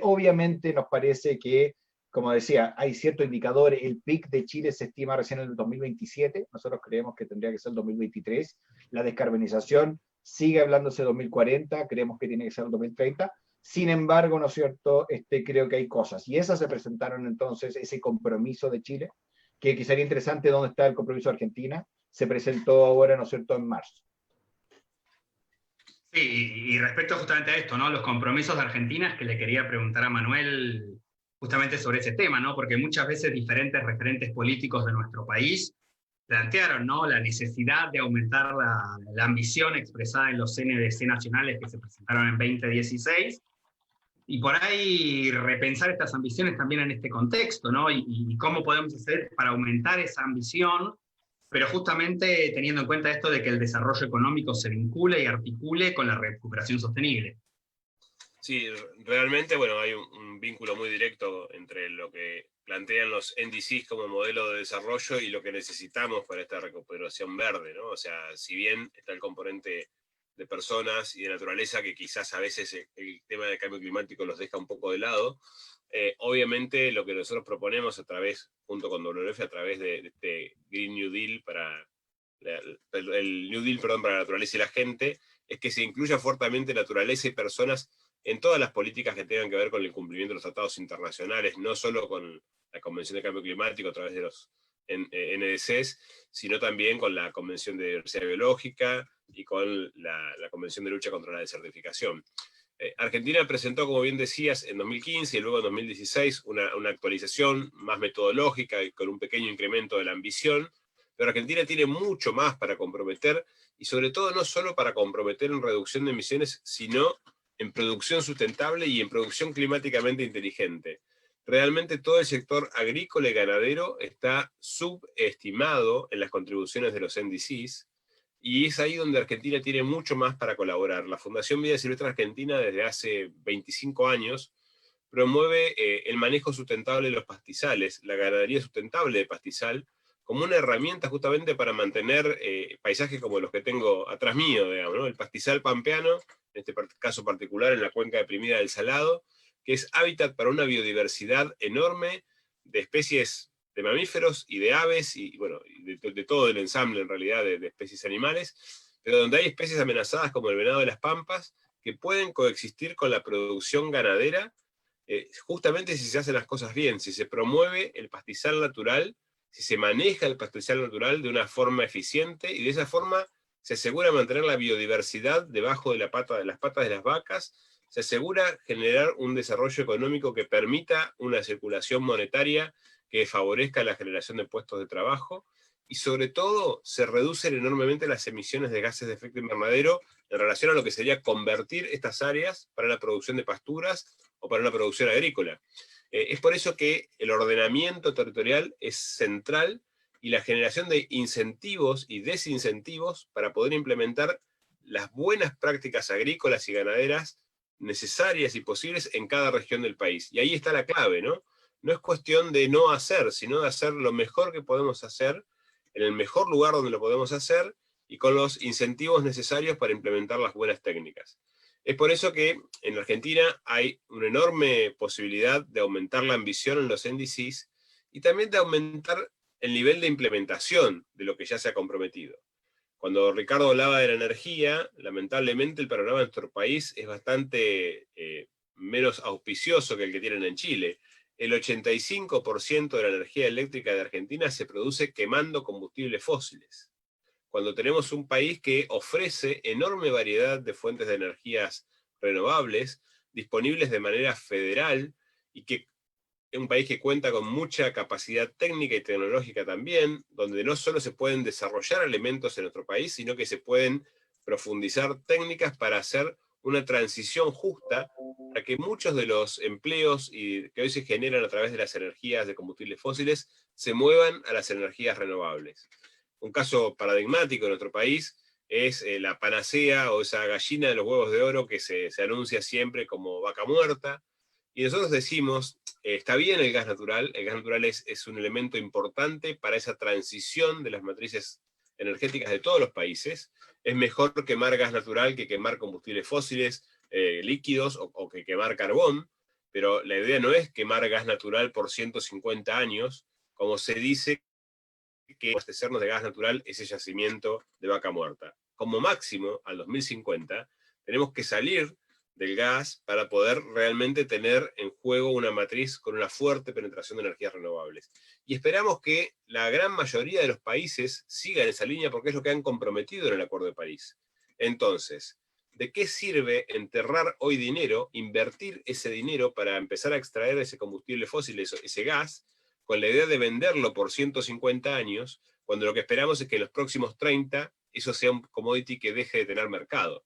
Obviamente nos parece que, como decía, hay ciertos indicadores. El PIC de Chile se estima recién en el 2027, nosotros creemos que tendría que ser el 2023. La descarbonización sigue hablándose de 2040, creemos que tiene que ser el 2030. Sin embargo, ¿no es cierto?, creo que hay cosas. Y esas se presentaron entonces, ese compromiso de Chile, que sería interesante dónde está el compromiso de Argentina, se presentó ahora, ¿no es cierto?, en marzo. Sí, y respecto justamente a esto, ¿no?, los compromisos de Argentina, es que le quería preguntar a Manuel justamente sobre ese tema, ¿no?, porque muchas veces diferentes referentes políticos de nuestro país plantearon, ¿no?, la necesidad de aumentar la ambición expresada en los NDC nacionales que se presentaron en 2016, y por ahí repensar estas ambiciones también en este contexto, ¿no?, y cómo podemos hacer para aumentar esa ambición, pero justamente teniendo en cuenta esto de que el desarrollo económico se vincule y articule con la recuperación sostenible. Sí, realmente, bueno, hay un vínculo muy directo entre lo que plantean los NDCs como modelo de desarrollo y lo que necesitamos para esta recuperación verde, ¿no? O sea, si bien está el componente de personas y de naturaleza, que quizás a veces el tema del cambio climático los deja un poco de lado, obviamente lo que nosotros proponemos a través, junto con WWF, a través de este Green New Deal el New Deal, perdón, para la naturaleza y la gente, es que se incluya fuertemente naturaleza y personas en todas las políticas que tengan que ver con el cumplimiento de los tratados internacionales, no solo con la Convención de Cambio Climático a través de los NDCs, sino también con la Convención de Diversidad Biológica y con la Convención de Lucha contra la Desertificación. Argentina presentó, como bien decías, en 2015 y luego en 2016 una actualización más metodológica y con un pequeño incremento de la ambición, pero Argentina tiene mucho más para comprometer, y sobre todo no solo para comprometer en reducción de emisiones, sino en producción sustentable y en producción climáticamente inteligente. Realmente todo el sector agrícola y ganadero está subestimado en las contribuciones de los NDCs, y es ahí donde Argentina tiene mucho más para colaborar. La Fundación Vida Silvestre Argentina, desde hace 25 años, promueve el manejo sustentable de los pastizales, la ganadería sustentable de pastizal, como una herramienta justamente para mantener paisajes como los que tengo atrás mío, digamos, ¿no? El pastizal pampeano, en este caso particular en la cuenca deprimida del Salado, que es hábitat para una biodiversidad enorme de especies de mamíferos y de aves, y bueno, de todo el ensamble en realidad de especies animales, pero donde hay especies amenazadas como el venado de las pampas, que pueden coexistir con la producción ganadera, justamente si se hacen las cosas bien, si se promueve el pastizal natural, si se maneja el pastizal natural de una forma eficiente, y de esa forma se asegura mantener la biodiversidad debajo de las patas de las vacas, se asegura generar un desarrollo económico que permita una circulación monetaria que favorezca la generación de puestos de trabajo, y sobre todo se reducen enormemente las emisiones de gases de efecto invernadero en relación a lo que sería convertir estas áreas para la producción de pasturas o para una producción agrícola. Es por eso que el ordenamiento territorial es central, y la generación de incentivos y desincentivos para poder implementar las buenas prácticas agrícolas y ganaderas necesarias y posibles en cada región del país. Y ahí está la clave, ¿no? No es cuestión de no hacer, sino de hacer lo mejor que podemos hacer, en el mejor lugar donde lo podemos hacer, y con los incentivos necesarios para implementar las buenas técnicas. Es por eso que en Argentina hay una enorme posibilidad de aumentar la ambición en los NDCs, y también de aumentar el nivel de implementación de lo que ya se ha comprometido. Cuando Ricardo hablaba de la energía, lamentablemente el panorama de nuestro país es bastante menos auspicioso que el que tienen en Chile. El 85% de la energía eléctrica de Argentina se produce quemando combustibles fósiles. Cuando tenemos un país que ofrece enorme variedad de fuentes de energías renovables, disponibles de manera federal, y que es un país que cuenta con mucha capacidad técnica y tecnológica también, donde no solo se pueden desarrollar elementos en nuestro país, sino que se pueden profundizar técnicas para hacer una transición justa, para que muchos de los empleos que hoy se generan a través de las energías de combustibles fósiles se muevan a las energías renovables. Un caso paradigmático en nuestro país es la panacea, o esa gallina de los huevos de oro que se anuncia siempre como vaca muerta. Y nosotros decimos, está bien el gas natural es un elemento importante para esa transición de las matrices energéticas de todos los países. Es mejor quemar gas natural que quemar combustibles fósiles, líquidos, o que quemar carbón, pero la idea no es quemar gas natural por 150 años, como se dice que abastecernos de gas natural es el yacimiento de vaca muerta. Como máximo, al 2050, tenemos que salir del gas para poder realmente tener en juego una matriz con una fuerte penetración de energías renovables. Y esperamos que la gran mayoría de los países sigan esa línea, porque es lo que han comprometido en el Acuerdo de París. Entonces, ¿de qué sirve enterrar hoy dinero, invertir ese dinero para empezar a extraer ese combustible fósil, ese gas, con la idea de venderlo por 150 años, cuando lo que esperamos es que en los próximos 30 eso sea un commodity que deje de tener mercado?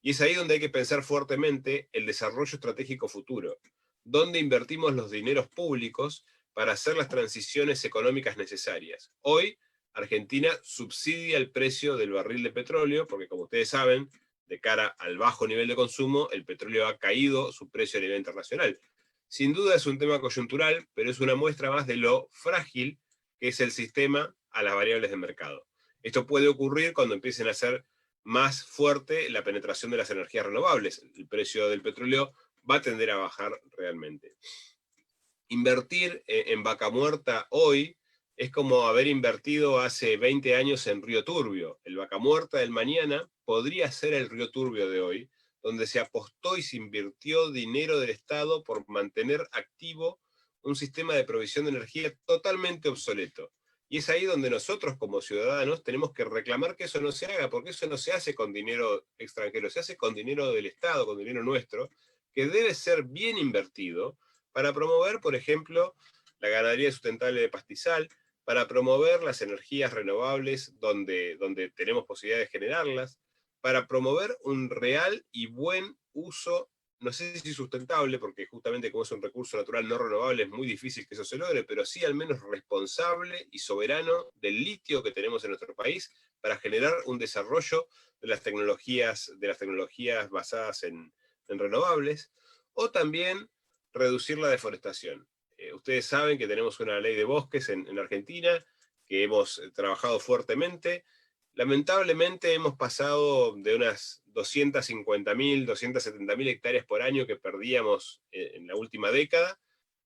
Y es ahí donde hay que pensar fuertemente el desarrollo estratégico futuro. ¿Dónde invertimos los dineros públicos para hacer las transiciones económicas necesarias? Hoy, Argentina subsidia el precio del barril de petróleo, porque como ustedes saben, de cara al bajo nivel de consumo, el petróleo ha caído su precio a nivel internacional. Sin duda es un tema coyuntural, pero es una muestra más de lo frágil que es el sistema a las variables de mercado. Esto puede ocurrir cuando empiecen a ser más fuerte la penetración de las energías renovables. El precio del petróleo va a tender a bajar realmente. Invertir en vaca muerta hoy es como haber invertido hace 20 años en Río Turbio. El vaca muerta del mañana podría ser el Río Turbio de hoy, donde se apostó y se invirtió dinero del Estado por mantener activo un sistema de provisión de energía totalmente obsoleto. Y es ahí donde nosotros como ciudadanos tenemos que reclamar que eso no se haga, porque eso no se hace con dinero extranjero, se hace con dinero del Estado, con dinero nuestro, que debe ser bien invertido para promover, por ejemplo, la ganadería sustentable de pastizal, para promover las energías renovables donde tenemos posibilidad de generarlas, para promover un real y buen uso, no sé si sustentable, porque justamente como es un recurso natural no renovable es muy difícil que eso se logre, pero sí al menos responsable y soberano del litio que tenemos en nuestro país, para generar un desarrollo de las tecnologías basadas en renovables, o también reducir la deforestación. Ustedes saben que tenemos una ley de bosques en Argentina, que hemos trabajado fuertemente. Lamentablemente hemos pasado de unas 250.000, 270.000 hectáreas por año que perdíamos en la última década,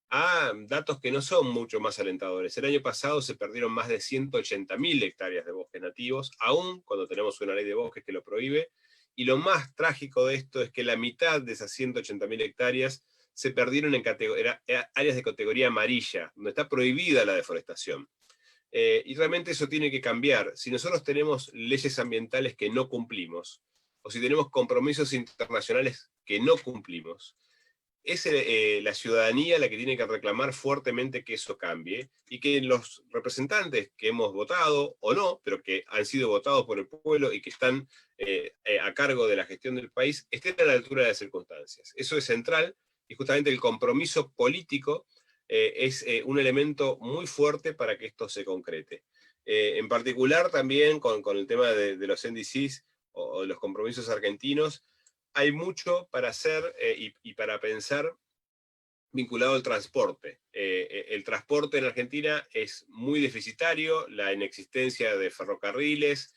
a datos que no son mucho más alentadores. El año pasado se perdieron más de 180.000 hectáreas de bosques nativos, aún cuando tenemos una ley de bosques que lo prohíbe, y lo más trágico de esto es que la mitad de esas 180.000 hectáreas se perdieron en áreas de categoría amarilla, donde está prohibida la deforestación. Y realmente eso tiene que cambiar. Si nosotros tenemos leyes ambientales que no cumplimos, o si tenemos compromisos internacionales que no cumplimos, es la ciudadanía la que tiene que reclamar fuertemente que eso cambie, y que los representantes que hemos votado, o no, pero que han sido votados por el pueblo y que están a cargo de la gestión del país, estén a la altura de las circunstancias. Eso es central, y justamente el compromiso político es un elemento muy fuerte para que esto se concrete. En particular también con el tema de los NDCs o de los compromisos argentinos, hay mucho para hacer y para pensar vinculado al transporte. El transporte en Argentina es muy deficitario, la inexistencia de ferrocarriles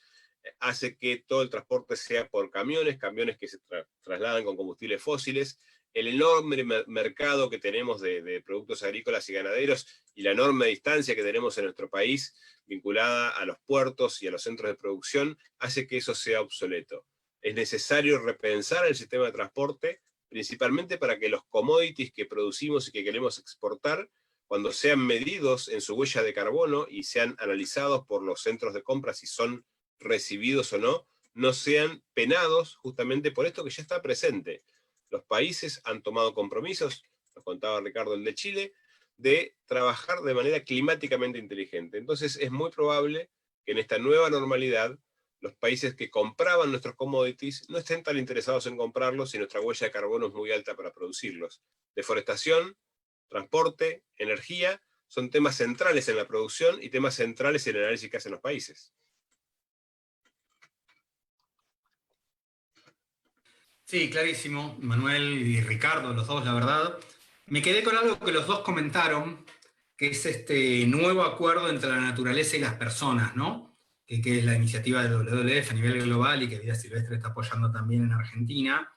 hace que todo el transporte sea por camiones que se trasladan con combustibles fósiles, el enorme mercado que tenemos de productos agrícolas y ganaderos y la enorme distancia que tenemos en nuestro país vinculada a los puertos y a los centros de producción hace que eso sea obsoleto. Es necesario repensar el sistema de transporte, principalmente para que los commodities que producimos y que queremos exportar, cuando sean medidos en su huella de carbono y sean analizados por los centros de compra si son recibidos o no, no sean penados justamente por esto que ya está presente. Los países han tomado compromisos, nos contaba Ricardo el de Chile, de trabajar de manera climáticamente inteligente. Entonces es muy probable que en esta nueva normalidad los países que compraban nuestros commodities no estén tan interesados en comprarlos si nuestra huella de carbono es muy alta para producirlos. Deforestación, transporte, energía, son temas centrales en la producción y temas centrales en el análisis que hacen los países. Sí, clarísimo, Manuel y Ricardo, los dos, la verdad. Me quedé con algo que los dos comentaron, que es este nuevo acuerdo entre la naturaleza y las personas, ¿no? Que es la iniciativa del WWF a nivel global y que Vida Silvestre está apoyando también en Argentina.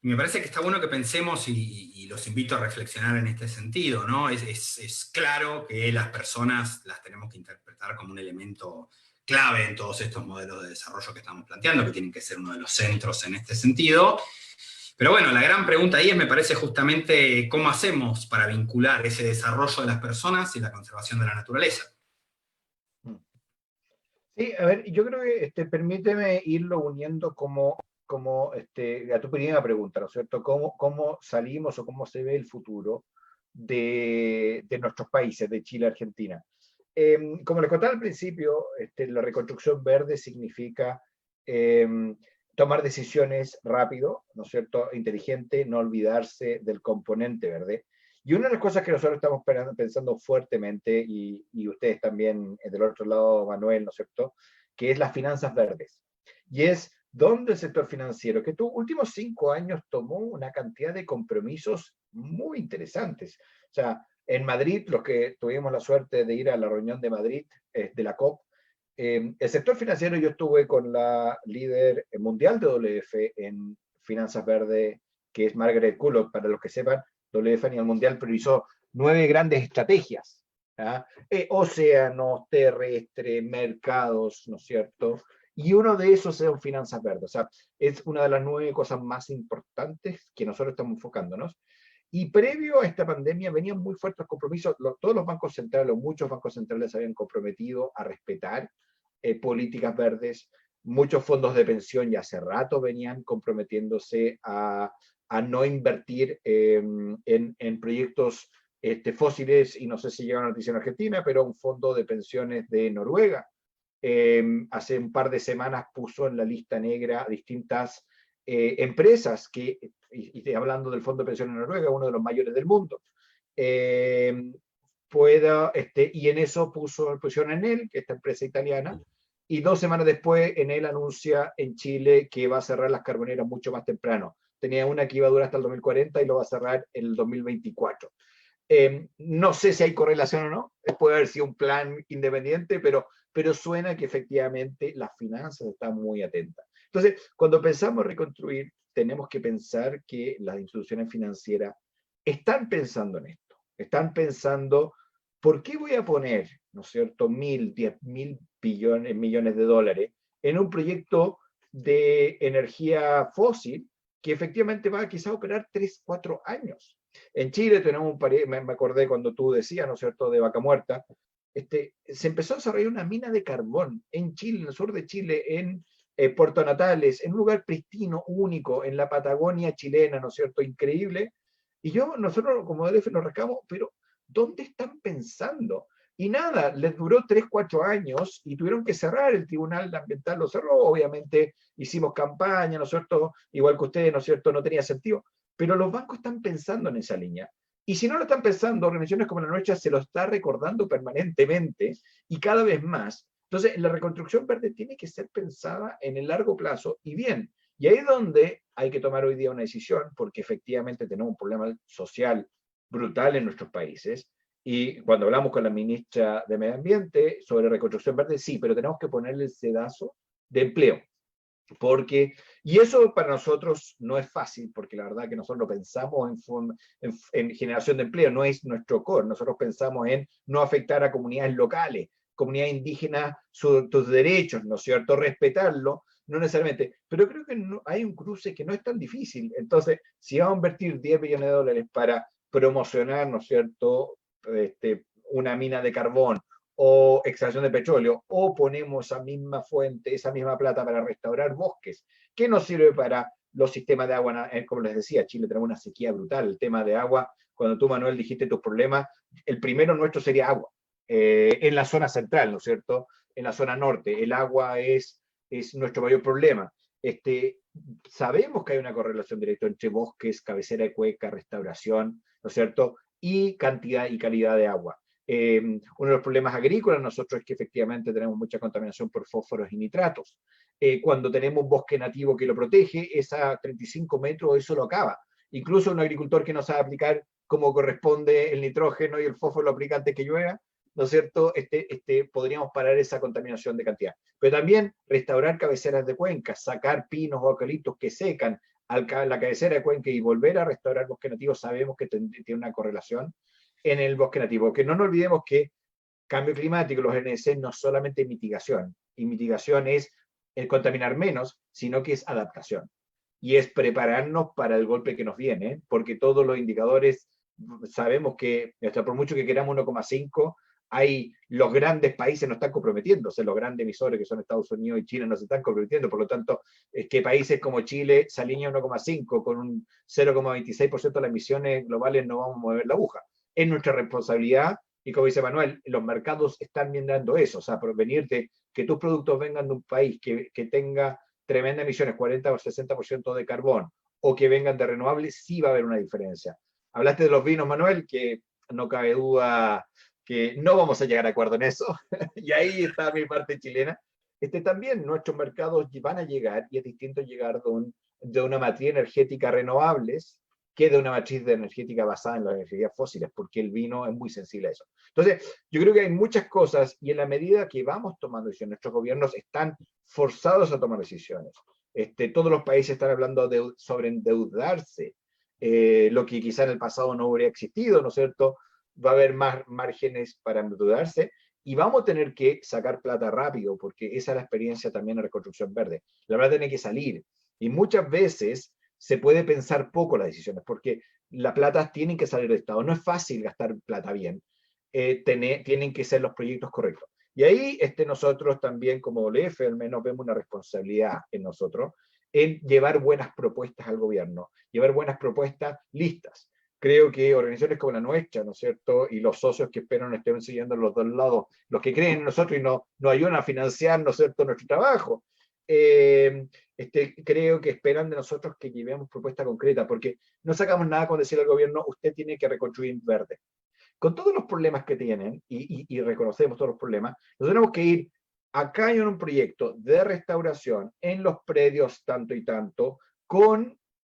Y me parece que está bueno que pensemos, y los invito a reflexionar en este sentido, ¿no? Es claro que las personas las tenemos que interpretar como un elemento clave en todos estos modelos de desarrollo que estamos planteando, que tienen que ser uno de los centros en este sentido. Pero bueno, la gran pregunta ahí es, me parece, justamente cómo hacemos para vincular ese desarrollo de las personas y la conservación de la naturaleza. Sí, a ver, yo creo que permíteme irlo uniendo como a tu primera pregunta, ¿no es cierto? ¿Cómo salimos o cómo se ve el futuro de nuestros países, de Chile, Argentina? Como les contaba al principio, la reconstrucción verde significa tomar decisiones rápido, ¿no es cierto? Inteligente, no olvidarse del componente verde. Y una de las cosas que nosotros estamos pensando fuertemente, y ustedes también del otro lado, Manuel, ¿no es cierto?, que es las finanzas verdes. Y es donde el sector financiero, que estos últimos 5 años tomó una cantidad de compromisos muy interesantes. O sea, en Madrid, los que tuvimos la suerte de ir a la reunión de Madrid, de la COP, el sector financiero, yo estuve con la líder mundial de WF en finanzas verdes, que es Margaret Culloch, para los que sepan, WF a nivel mundial priorizó 9 grandes estrategias, océanos, terrestre, mercados, ¿no es cierto? Y uno de esos son finanzas verdes. O sea, es una de las 9 cosas más importantes que nosotros estamos enfocándonos. Y previo a esta pandemia venían muy fuertes compromisos. Todos los bancos centrales, o muchos bancos centrales, se habían comprometido a respetar políticas verdes. Muchos fondos de pensión ya hace rato venían comprometiéndose a no invertir en proyectos fósiles, y no sé si llega a noticia en Argentina, pero un fondo de pensiones de Noruega hace un par de semanas puso en la lista negra a distintas empresas que, y estoy hablando del Fondo de Pensiones de Noruega, uno de los mayores del mundo, y en eso pusieron Enel, que es esta empresa italiana, y 2 semanas después Enel anuncia en Chile que va a cerrar las carboneras mucho más temprano. Tenía una que iba a durar hasta el 2040 y lo va a cerrar en el 2024. No sé si hay correlación o no, puede haber sido un plan independiente, pero suena que efectivamente las finanzas están muy atentas. Entonces, cuando pensamos reconstruir, tenemos que pensar que las instituciones financieras están pensando en esto, están pensando, ¿por qué voy a poner, ¿no es cierto?, 10.000 millones de dólares en un proyecto de energía fósil que efectivamente va a quizá operar 3, 4 años? En Chile tenemos me acordé cuando tú decías, ¿no es cierto?, de Vaca Muerta. se empezó a desarrollar una mina de carbón en Chile, en el sur de Chile, en Puerto Natales, en un lugar pristino, único, en la Patagonia chilena, ¿no es cierto? Increíble. Y nosotros como DF nos rascamos, pero ¿dónde están pensando? Y nada, les duró 3, 4 años y tuvieron que cerrar, el Tribunal Ambiental lo cerró, obviamente hicimos campaña, ¿no es cierto? Igual que ustedes, ¿no es cierto? No tenía sentido, pero los bancos están pensando en esa línea. Y si no lo están pensando, organizaciones como la nuestra se lo está recordando permanentemente y cada vez más. Entonces, la reconstrucción verde tiene que ser pensada en el largo plazo y bien. Y ahí es donde hay que tomar hoy día una decisión, porque efectivamente tenemos un problema social brutal en nuestros países. Y cuando hablamos con la ministra de Medio Ambiente sobre reconstrucción verde, sí, pero tenemos que ponerle el sedazo de empleo. Y eso para nosotros no es fácil, porque la verdad que nosotros no pensamos en generación de empleo, no es nuestro core. Nosotros pensamos en no afectar a comunidades locales, comunidades indígenas, sus derechos, ¿no es cierto? Respetarlo, no necesariamente. Pero creo que hay un cruce que no es tan difícil. Entonces, si vamos a invertir 10 millones de dólares para promocionar, ¿no es cierto?, una mina de carbón, o extracción de petróleo, o ponemos esa misma fuente, esa misma plata para restaurar bosques, que nos sirve para los sistemas de agua, como les decía, Chile tenemos una sequía brutal, el tema de agua, cuando tú, Manuel, dijiste tus problemas, el primero nuestro sería agua, en la zona central, ¿no es cierto? En la zona norte, el agua es nuestro mayor problema. Sabemos que hay una correlación directa entre bosques, cabecera de cueca, restauración, ¿no es cierto? Y cantidad y calidad de agua. Uno de los problemas agrícolas nosotros es que efectivamente tenemos mucha contaminación por fósforos y nitratos. Cuando tenemos un bosque nativo que lo protege, esa 35 metros eso lo acaba. Incluso un agricultor que no sabe aplicar como corresponde el nitrógeno y el fósforo lo aplica antes que llueva, ¿no es cierto? Podríamos parar esa contaminación de cantidad. Pero también restaurar cabeceras de cuencas, sacar pinos o eucaliptos que secan la cabecera de cuenca y volver a restaurar bosque nativo, sabemos que tiene una correlación en el bosque nativo. Que no nos olvidemos que cambio climático, los NDC no solamente mitigación, y mitigación es el contaminar menos, sino que es adaptación. Y es prepararnos para el golpe que nos viene, porque todos los indicadores sabemos que, hasta por mucho que queramos 1,5, los grandes países no están comprometiendo, o sea, los grandes emisores que son Estados Unidos y China no se están comprometiendo, por lo tanto, es que países como Chile se alinean 1,5 con un 0,26% de las emisiones globales, no vamos a mover la aguja. Es nuestra responsabilidad, y como dice Manuel, los mercados están viendo eso, o sea, provenir de que tus productos vengan de un país que tenga tremendas emisiones, 40 o 60% de carbón, o que vengan de renovables, sí va a haber una diferencia. Hablaste de los vinos, Manuel, que no cabe duda que no vamos a llegar a acuerdo en eso, y ahí está mi parte chilena. También nuestros mercados van a llegar, y es distinto llegar de una matriz energética renovables que de una matriz energética basada en las energías fósiles, porque el vino es muy sensible a eso. Entonces, yo creo que hay muchas cosas, y en la medida que vamos tomando decisiones, nuestros gobiernos están forzados a tomar decisiones. Todos los países están hablando sobre endeudarse, lo que quizá en el pasado no hubiera existido, ¿no es cierto? Va a haber más márgenes para endeudarse, y vamos a tener que sacar plata rápido, porque esa es la experiencia también en reconstrucción verde. La plata tiene que salir, y muchas veces se puede pensar poco las decisiones, porque la plata tiene que salir del Estado. No es fácil gastar plata bien. Tienen que ser los proyectos correctos. Y ahí nosotros también, como OLF, al menos vemos una responsabilidad en nosotros, en llevar buenas propuestas al gobierno, llevar buenas propuestas listas. Creo que organizaciones como la nuestra, ¿no es cierto?, y los socios que esperan estén siguiendo los dos lados, los que creen en nosotros y nos ayudan a financiar, ¿no es cierto?, nuestro trabajo. Creo que esperan de nosotros que llevemos propuesta concreta, porque no sacamos nada con decirle al gobierno, usted tiene que reconstruir verde. Con todos los problemas que tienen, y reconocemos todos los problemas, nos tenemos que ir, acá hay un proyecto de restauración en los predios tanto y tanto,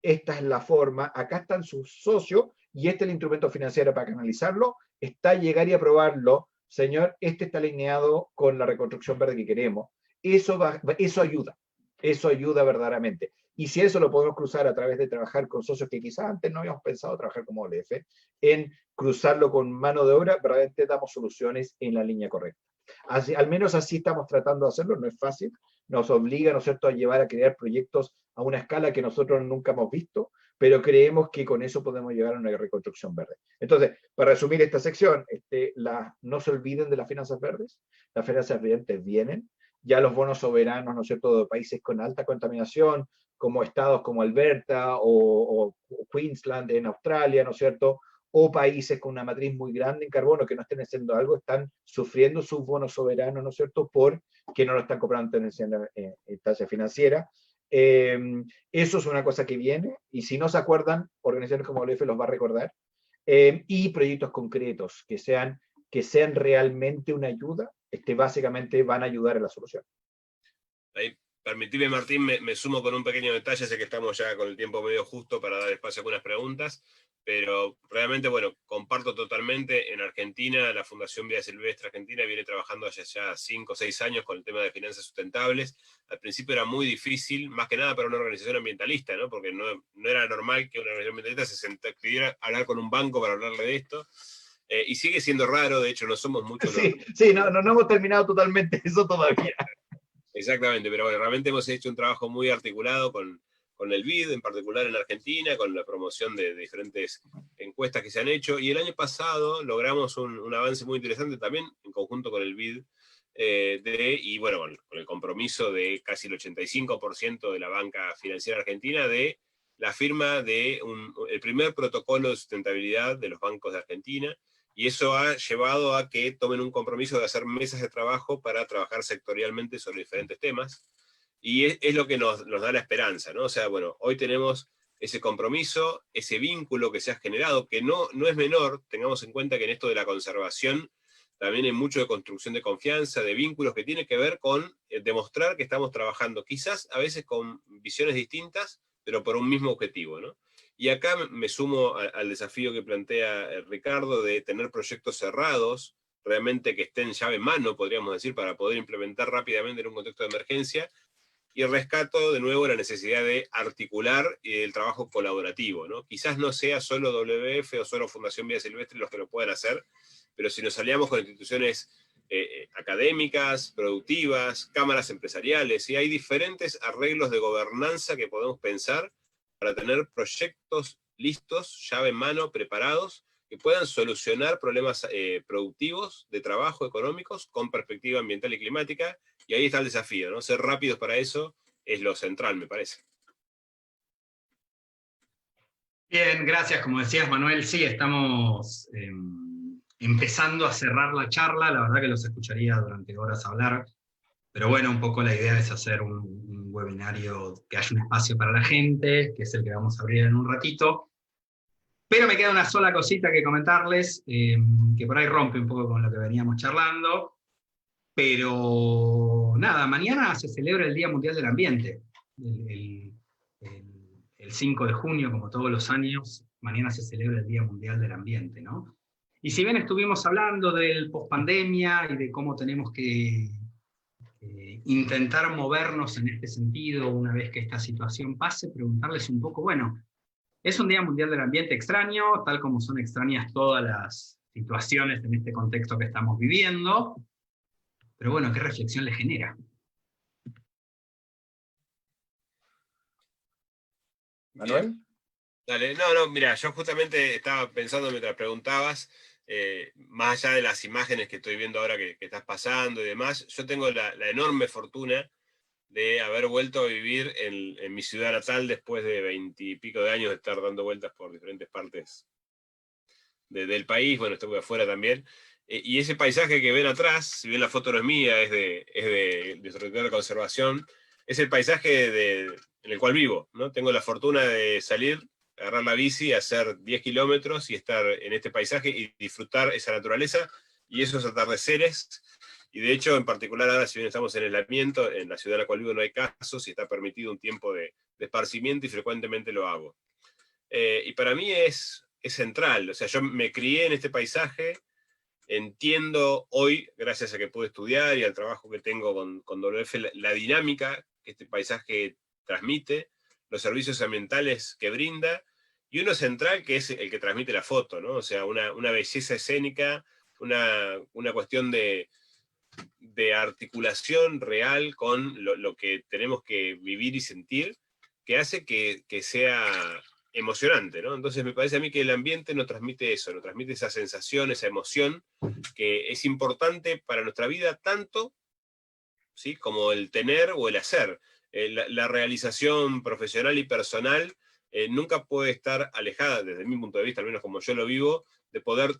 esta es la forma, acá están sus socios, y este es el instrumento financiero para canalizarlo, está llegar y aprobarlo, señor, está alineado con la reconstrucción verde que queremos. Eso ayuda verdaderamente. Y si eso lo podemos cruzar a través de trabajar con socios que quizás antes no habíamos pensado trabajar como OLF, en cruzarlo con mano de obra, verdaderamente damos soluciones en la línea correcta. Al menos así estamos tratando de hacerlo, no es fácil, nos obliga, ¿no es cierto?, a llevar a crear proyectos a una escala que nosotros nunca hemos visto, pero creemos que con eso podemos llegar a una reconstrucción verde. Entonces, para resumir esta sección, no se olviden de las finanzas verdes. Las finanzas verdes vienen, ya los bonos soberanos, ¿no es cierto?, de países con alta contaminación, como estados como Alberta o Queensland en Australia, ¿no es cierto?, o países con una matriz muy grande en carbono que no estén haciendo algo, están sufriendo sus bonos soberanos, ¿no es cierto?, porque no lo están comprando en instancia financiera. Eso es una cosa que viene, y si no se acuerdan, organizaciones como WF los va a recordar, y proyectos concretos que sean realmente una ayuda, básicamente van a ayudar a la solución. Ahí, permitime, Martín, me sumo con un pequeño detalle, sé que estamos ya con el tiempo medio justo para dar espacio a algunas preguntas, pero realmente, bueno, comparto totalmente. En Argentina, la Fundación Vida Silvestre Argentina viene trabajando hace ya 5 o 6 años con el tema de finanzas sustentables. Al principio era muy difícil, más que nada para una organización ambientalista, ¿no? Porque no era normal que una organización ambientalista se pidiera hablar con un banco para hablarle de esto. Y sigue siendo raro, de hecho no somos muchos. Sí, no hemos terminado totalmente eso todavía. Exactamente, pero bueno, realmente hemos hecho un trabajo muy articulado con el BID, en particular en Argentina, con la promoción de diferentes encuestas que se han hecho, y el año pasado logramos un avance muy interesante también en conjunto con el BID, y bueno, con el compromiso de casi el 85% de la banca financiera argentina de la firma de el primer protocolo de sustentabilidad de los bancos de Argentina, y eso ha llevado a que tomen un compromiso de hacer mesas de trabajo para trabajar sectorialmente sobre diferentes temas, y es lo que nos da la esperanza, ¿no? O sea, bueno, hoy tenemos ese compromiso, ese vínculo que se ha generado, que no es menor. Tengamos en cuenta que en esto de la conservación también hay mucho de construcción de confianza, de vínculos, que tiene que ver con demostrar que estamos trabajando, quizás a veces con visiones distintas, pero por un mismo objetivo, ¿no? Y acá me sumo al desafío que plantea Ricardo de tener proyectos cerrados, realmente que estén llave en mano, podríamos decir, para poder implementar rápidamente en un contexto de emergencia, y rescato de nuevo la necesidad de articular el trabajo colaborativo, ¿no? Quizás no sea solo WF o solo Fundación Vida Silvestre los que lo puedan hacer, pero si nos aliamos con instituciones académicas, productivas, cámaras empresariales, y hay diferentes arreglos de gobernanza que podemos pensar para tener proyectos listos, llave en mano, preparados, que puedan solucionar problemas productivos, de trabajo, económicos, con perspectiva ambiental y climática. Y ahí está el desafío, ¿no? Ser rápidos para eso es lo central, me parece. Bien, gracias. Como decías, Manuel, sí, estamos empezando a cerrar la charla. La verdad que los escucharía durante horas hablar, pero bueno, un poco la idea es hacer un webinario que haya un espacio para la gente, que es el que vamos a abrir en un ratito. Pero me queda una sola cosita que comentarles, que por ahí rompe un poco con lo que veníamos charlando. Pero nada, mañana se celebra el Día Mundial del Ambiente. El 5 de junio, como todos los años, mañana se celebra el Día Mundial del Ambiente, ¿no? Y si bien estuvimos hablando del pospandemia y de cómo tenemos que intentar movernos en este sentido una vez que esta situación pase, preguntarles un poco, bueno, es un Día Mundial del Ambiente extraño, tal como son extrañas todas las situaciones en este contexto que estamos viviendo, pero bueno, ¿qué reflexión le genera? ¿Manuel? Dale, no, mira, yo justamente estaba pensando mientras preguntabas, más allá de las imágenes que estoy viendo ahora que estás pasando y demás, yo tengo la enorme fortuna de haber vuelto a vivir en mi ciudad natal después de 20 y pico de años de estar dando vueltas por diferentes partes del país. Bueno, estuve afuera también. Y ese paisaje que ven atrás, si bien la foto no es mía, es de Secretaría de Conservación, es el paisaje en el cual vivo, ¿no? Tengo la fortuna de salir, agarrar la bici, hacer 10 kilómetros y estar en este paisaje y disfrutar esa naturaleza y esos atardeceres. Y de hecho, en particular ahora, si bien estamos en aislamiento, en la ciudad en la cual vivo no hay casos y está permitido un tiempo de esparcimiento y frecuentemente lo hago. Y para mí es central, o sea, yo me crié en este paisaje, entiendo hoy, gracias a que pude estudiar y al trabajo que tengo con WF, la dinámica que este paisaje transmite, los servicios ambientales que brinda, y uno central que es el que transmite la foto, ¿no? O sea, una belleza escénica, una cuestión de articulación real con lo que tenemos que vivir y sentir, que hace que sea emocionante, ¿no? Entonces me parece a mí que el ambiente nos transmite eso, nos transmite esa sensación, esa emoción, que es importante para nuestra vida tanto, ¿sí?, como el tener o el hacer. La realización profesional y personal nunca puede estar alejada, desde mi punto de vista, al menos como yo lo vivo, de poder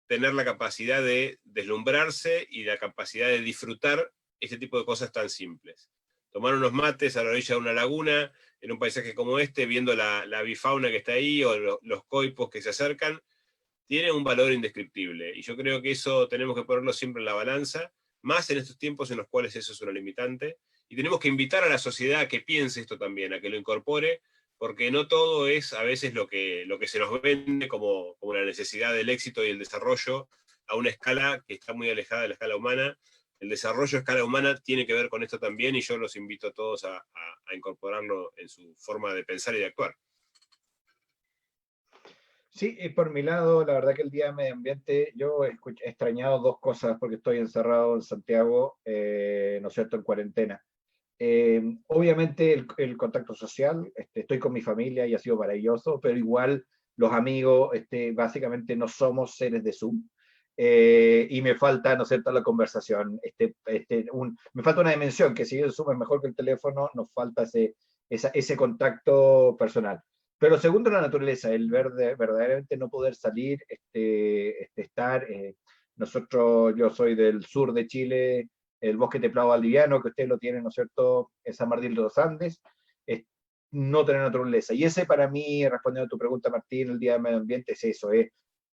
tener la capacidad de deslumbrarse y la capacidad de disfrutar este tipo de cosas tan simples. Tomar unos mates a la orilla de una laguna, en un paisaje como este, viendo la avifauna que está ahí, o los coipos que se acercan, tiene un valor indescriptible. Y yo creo que eso tenemos que ponerlo siempre en la balanza, más en estos tiempos en los cuales eso es una limitante. Y tenemos que invitar a la sociedad a que piense esto también, a que lo incorpore, porque no todo es a veces lo que se nos vende como la necesidad del éxito y el desarrollo a una escala que está muy alejada de la escala humana. El desarrollo a escala humana tiene que ver con esto también, y yo los invito a todos a incorporarlo en su forma de pensar y de actuar. Sí, y por mi lado, la verdad que el Día de Medio Ambiente, yo he extrañado dos cosas porque estoy encerrado en Santiago, ¿no es cierto?, en cuarentena. Obviamente el contacto social, estoy con mi familia y ha sido maravilloso, pero igual los amigos, básicamente no somos seres de Zoom. Y me falta, ¿no es cierto?, la conversación. Me falta una dimensión, que si el Zoom es mejor que el teléfono, nos falta ese contacto personal. Pero segundo, la naturaleza, el verde, verdaderamente no poder salir, estar. Yo soy del sur de Chile, el bosque templado valdiviano, que ustedes lo tienen, ¿no es cierto?, en San Martín de los Andes, es no tener naturaleza. Y ese para mí, respondiendo a tu pregunta, Martín, el Día del Medio Ambiente es eso, es,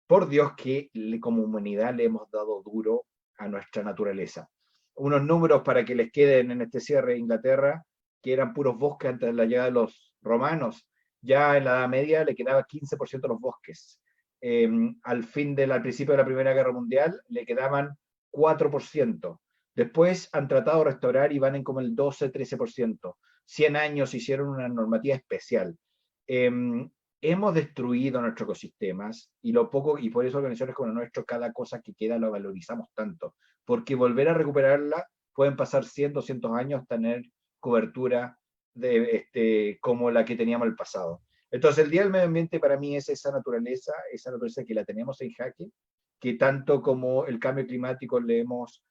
por Dios, que como humanidad le hemos dado duro a nuestra naturaleza. Unos números para que les queden en este cierre de Inglaterra, que eran puros bosques antes de la llegada de los romanos, ya en la Edad Media le quedaba 15% de los bosques. Al principio de la Primera Guerra Mundial le quedaban 4%. Después han tratado de restaurar y van en como el 12-13%. 100 años hicieron una normativa especial. Hemos destruido nuestros ecosistemas y y por eso organizaciones como la nuestra, cada cosa que queda lo valorizamos tanto, porque volver a recuperarla pueden pasar 100, 200 años, tener cobertura como la que teníamos en el pasado. Entonces el Día del Medio Ambiente para mí es esa naturaleza que la tenemos en jaque, que tanto como el cambio climático le hemos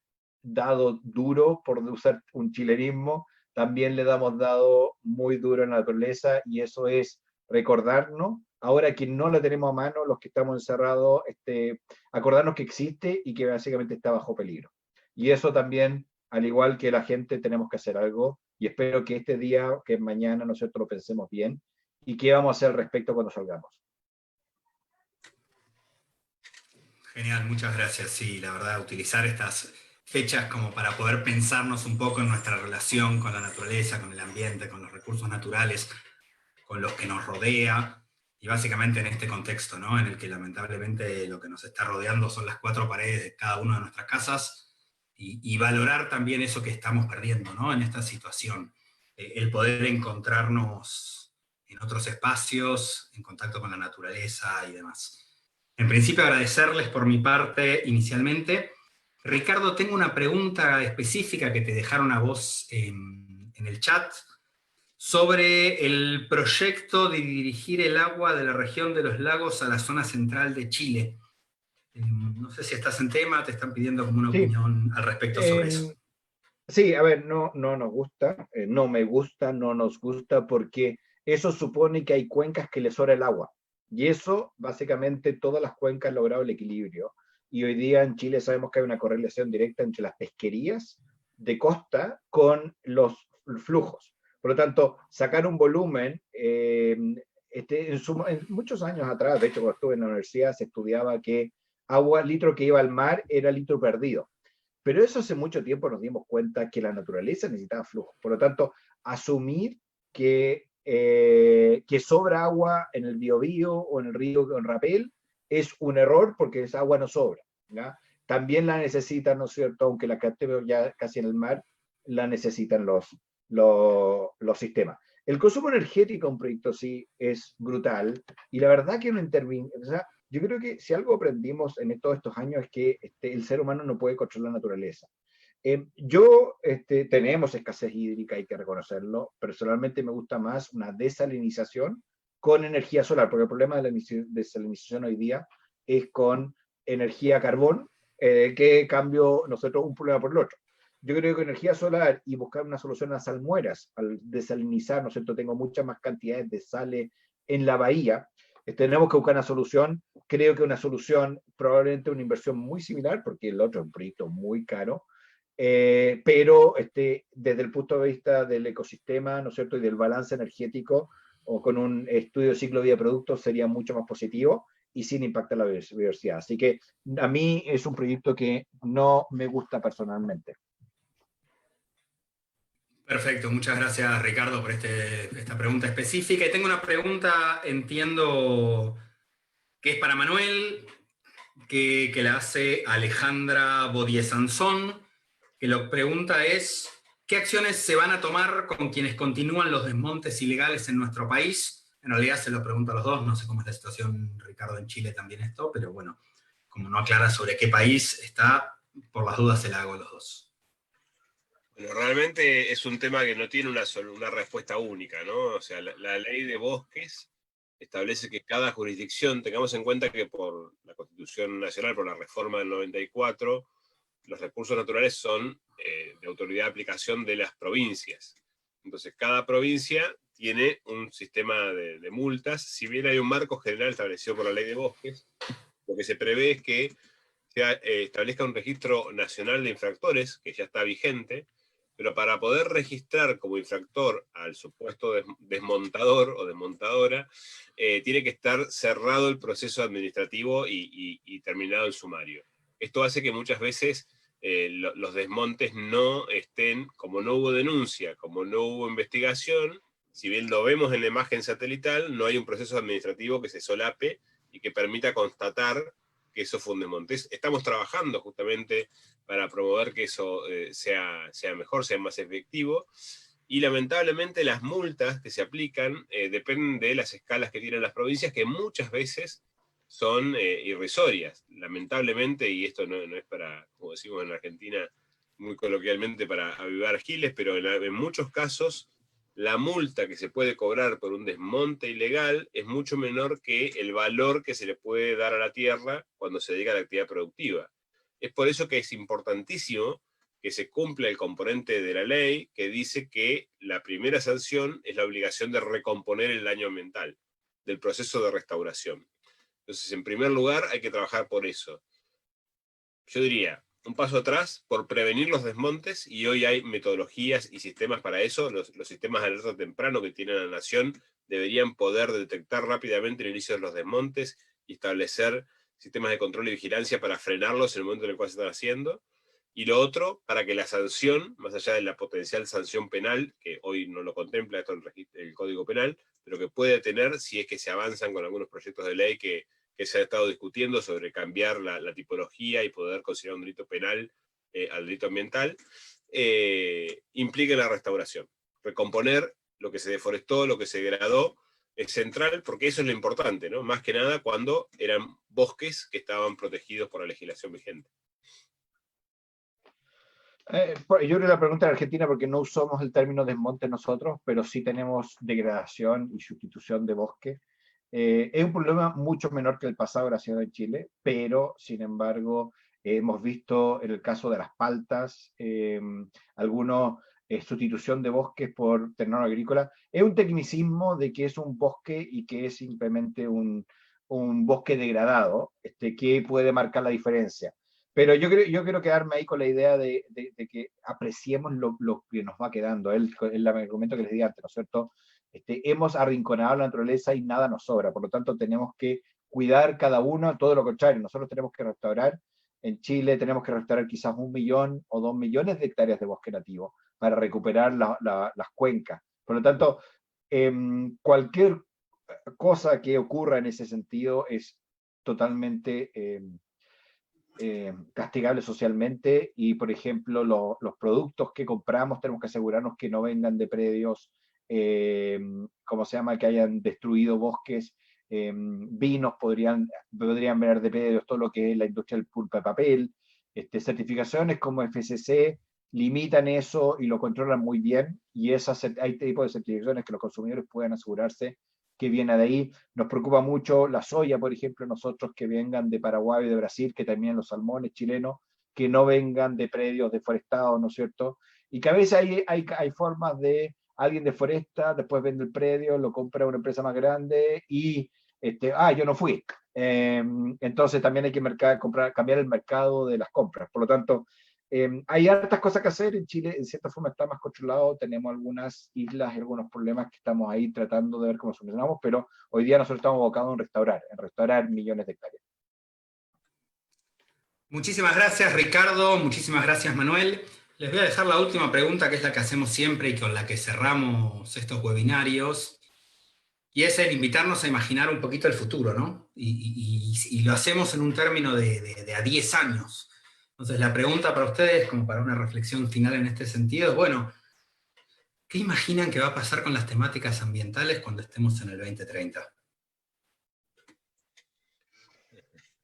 dado duro, por usar un chilenismo, también le damos dado muy duro en la naturaleza, y eso es recordarnos, ahora que no la tenemos a mano, los que estamos encerrados, acordarnos que existe y que básicamente está bajo peligro. Y eso también, al igual que la gente, tenemos que hacer algo, y espero que este día, que mañana, nosotros lo pensemos bien, y qué vamos a hacer al respecto cuando salgamos. Genial, muchas gracias. Sí, la verdad, utilizar estas fechas como para poder pensarnos un poco en nuestra relación con la naturaleza, con el ambiente, con los recursos naturales, con los que nos rodea, y básicamente en este contexto, ¿no?, en el que lamentablemente lo que nos está rodeando son las cuatro paredes de cada una de nuestras casas, y valorar también eso que estamos perdiendo, ¿no?, en esta situación. El poder encontrarnos en otros espacios, en contacto con la naturaleza y demás. En principio, agradecerles por mi parte inicialmente. Ricardo, tengo una pregunta específica que te dejaron a vos en el chat sobre el proyecto de dirigir el agua de la región de los lagos a la zona central de Chile. No sé si estás en tema, te están pidiendo como una Sí, opinión al respecto sobre eso. sí, a ver, no nos gusta, no me gusta, no nos gusta, porque eso supone que hay cuencas que les sobra el agua. Y eso, básicamente, todas las cuencas han logrado el equilibrio. Y hoy día en Chile sabemos que hay una correlación directa entre las pesquerías de costa con los flujos. Por lo tanto, sacar un volumen, en muchos años atrás, de hecho, cuando estuve en la universidad, se estudiaba que litro que iba al mar era litro perdido. Pero eso hace mucho tiempo nos dimos cuenta que la naturaleza necesitaba flujo. Por lo tanto, asumir que sobra agua en el Biobío o en el río en Rapel es un error, porque esa agua no sobra, ¿ya? También la necesitan, ¿no es cierto?, aunque la captemos ya casi en el mar, la necesitan los sistemas. El consumo energético de un proyecto sí es brutal, y la verdad que no interviene, o sea, yo creo que si algo aprendimos en todos estos años es que el ser humano no puede controlar la naturaleza. Tenemos escasez hídrica, hay que reconocerlo. Personalmente me gusta más una desalinización con energía solar, porque el problema de la desalinización hoy día es con energía carbón, que cambio nosotros un problema por el otro. Yo creo que energía solar y buscar una solución a salmueras, al desalinizar, ¿no es cierto? Tengo muchas más cantidades de sales en la bahía. Tenemos que buscar una solución. Creo que una solución, probablemente una inversión muy similar, porque el otro es un proyecto muy caro, pero desde el punto de vista del ecosistema, ¿no es cierto?, y del balance energético, o con un estudio de ciclo de vida de productos, sería mucho más positivo y sin impactar la biodiversidad. Así que a mí es un proyecto que no me gusta personalmente. Perfecto, muchas gracias Ricardo por esta pregunta específica. Y tengo una pregunta, entiendo que es para Manuel, que la hace Alejandra Bodiesanzón, que la pregunta es, ¿qué acciones se van a tomar con quienes continúan los desmontes ilegales en nuestro país? En realidad se lo pregunto a los dos, no sé cómo es la situación, Ricardo, en Chile también esto, pero bueno, como no aclara sobre qué país está, por las dudas se la hago a los dos. Bueno, realmente es un tema que no tiene una respuesta única, ¿no? O sea, la ley de bosques establece que cada jurisdicción, tengamos en cuenta que por la Constitución Nacional, por la reforma del 94, los recursos naturales son de autoridad de aplicación de las provincias. Entonces, cada provincia tiene un sistema de multas. Si bien hay un marco general establecido por la ley de bosques, lo que se prevé es que se establezca un registro nacional de infractores, que ya está vigente, pero para poder registrar como infractor al supuesto desmontador o desmontadora, tiene que estar cerrado el proceso administrativo y terminado el sumario. Esto hace que muchas veces los desmontes no estén, como no hubo denuncia, como no hubo investigación, si bien lo vemos en la imagen satelital, no hay un proceso administrativo que se solape y que permita constatar que eso fue un desmonte. Estamos trabajando justamente para promover que eso sea mejor, sea más efectivo, y lamentablemente las multas que se aplican dependen de las escalas que tienen las provincias, que muchas veces son irrisorias, lamentablemente, y esto no es para, como decimos en Argentina, muy coloquialmente, para avivar giles, pero en muchos casos la multa que se puede cobrar por un desmonte ilegal es mucho menor que el valor que se le puede dar a la tierra cuando se dedica a la actividad productiva. Es por eso que es importantísimo que se cumpla el componente de la ley que dice que la primera sanción es la obligación de recomponer el daño ambiental, del proceso de restauración. Entonces, en primer lugar, hay que trabajar por eso. Yo diría, un paso atrás por prevenir los desmontes, y hoy hay metodologías y sistemas para eso. Los sistemas de alerta temprano que tiene la Nación deberían poder detectar rápidamente el inicio de los desmontes y establecer sistemas de control y vigilancia para frenarlos en el momento en el cual se están haciendo. Y lo otro, para que la sanción, más allá de la potencial sanción penal, que hoy no lo contempla esto el Código Penal, pero que puede tener si es que se avanzan con algunos proyectos de ley que se ha estado discutiendo sobre cambiar la tipología y poder considerar un delito penal al delito ambiental, implica la restauración. Recomponer lo que se deforestó, lo que se degradó, es central porque eso es lo importante, ¿no? Más que nada cuando eran bosques que estaban protegidos por la legislación vigente. Yo creo que la pregunta de Argentina, porque no usamos el término desmonte nosotros, pero sí tenemos degradación y sustitución de bosque. Es un problema mucho menor que el pasado gracias a Chile, pero sin embargo hemos visto en el caso de las paltas algunos sustitución de bosques por terreno agrícola. Es un tecnicismo de que es un bosque y que es simplemente un bosque degradado, que puede marcar la diferencia. Pero yo quiero quedarme ahí con la idea de que apreciemos lo que nos va quedando. El argumento que les di antes, ¿no es cierto? Hemos arrinconado la naturaleza y nada nos sobra. Por lo tanto, tenemos que cuidar cada uno, todo lo contrario. Nosotros tenemos que restaurar. En Chile tenemos que restaurar quizás 1 millón o 2 millones de hectáreas de bosque nativo para recuperar las cuencas. Por lo tanto, cualquier cosa que ocurra en ese sentido es totalmente castigable socialmente, y por ejemplo los productos que compramos tenemos que asegurarnos que no vengan de predios, ¿cómo se llama?, que hayan destruido bosques. Vinos podrían venir de predios, todo lo que es la industria del pulpa de papel, certificaciones como FSC limitan eso y lo controlan muy bien, y hay tipos de certificaciones que los consumidores pueden asegurarse que viene de ahí. Nos preocupa mucho la soya, por ejemplo, nosotros que vengan de Paraguay y de Brasil, que también los salmones chilenos, que no vengan de predios deforestados, ¿no es cierto? Y que a veces hay formas de alguien deforesta, después vende el predio, lo compra una empresa más grande y, yo no fui. Entonces también hay que cambiar el mercado de las compras. Por lo tanto, hay hartas cosas que hacer. En Chile, en cierta forma, está más controlado. Tenemos algunas islas y algunos problemas que estamos ahí tratando de ver cómo solucionamos, pero hoy día nosotros estamos abocados en restaurar millones de hectáreas. Muchísimas gracias, Ricardo. Muchísimas gracias, Manuel. Les voy a dejar la última pregunta, que es la que hacemos siempre y con la que cerramos estos webinarios. Y es el invitarnos a imaginar un poquito el futuro, ¿no? Y lo hacemos en un término de a 10 años. Entonces, la pregunta para ustedes, como para una reflexión final en este sentido, es, bueno, ¿qué imaginan que va a pasar con las temáticas ambientales cuando estemos en el 2030?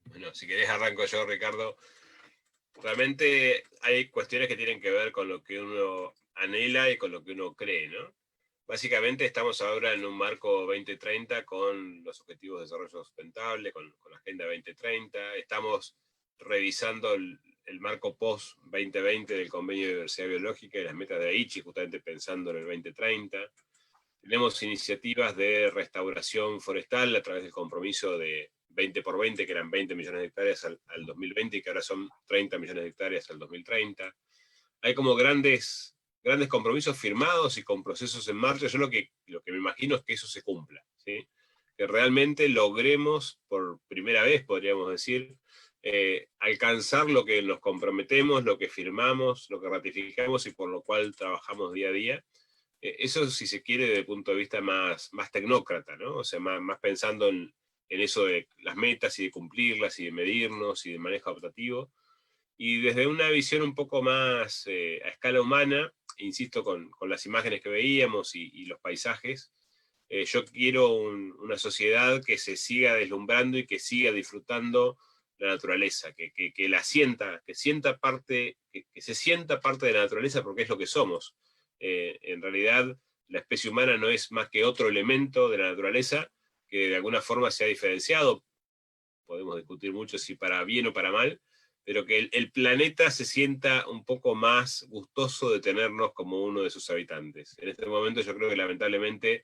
Bueno, si querés arranco yo, Ricardo. Realmente hay cuestiones que tienen que ver con lo que uno anhela y con lo que uno cree, ¿no? Básicamente estamos ahora en un marco 2030 con los Objetivos de Desarrollo Sustentable, con la Agenda 2030. Estamos revisando el marco post-2020 del Convenio de Diversidad Biológica y las metas de Aichi, justamente pensando en el 2030. Tenemos iniciativas de restauración forestal a través del compromiso de 20 por 20, que eran 20 millones de hectáreas al 2020 y que ahora son 30 millones de hectáreas al 2030. Hay como grandes compromisos firmados y con procesos en marcha. Yo lo que me imagino es que eso se cumpla, ¿sí? Que realmente logremos, por primera vez, podríamos decir, alcanzar lo que nos comprometemos, lo que firmamos, lo que ratificamos y por lo cual trabajamos día a día. Eso, si se quiere, desde el punto de vista más tecnócrata, ¿no? O sea, más pensando en eso de las metas y de cumplirlas y de medirnos y de manejo adaptativo. Y desde una visión un poco más a escala humana, insisto, con las imágenes que veíamos y los paisajes, yo quiero una sociedad que se siga deslumbrando y que siga disfrutando la naturaleza, que la sienta, que sienta parte, que se sienta parte de la naturaleza porque es lo que somos. En realidad, la especie humana no es más que otro elemento de la naturaleza que de alguna forma se ha diferenciado. Podemos discutir mucho si para bien o para mal, pero que el planeta se sienta un poco más gustoso de tenernos como uno de sus habitantes. En este momento yo creo que lamentablemente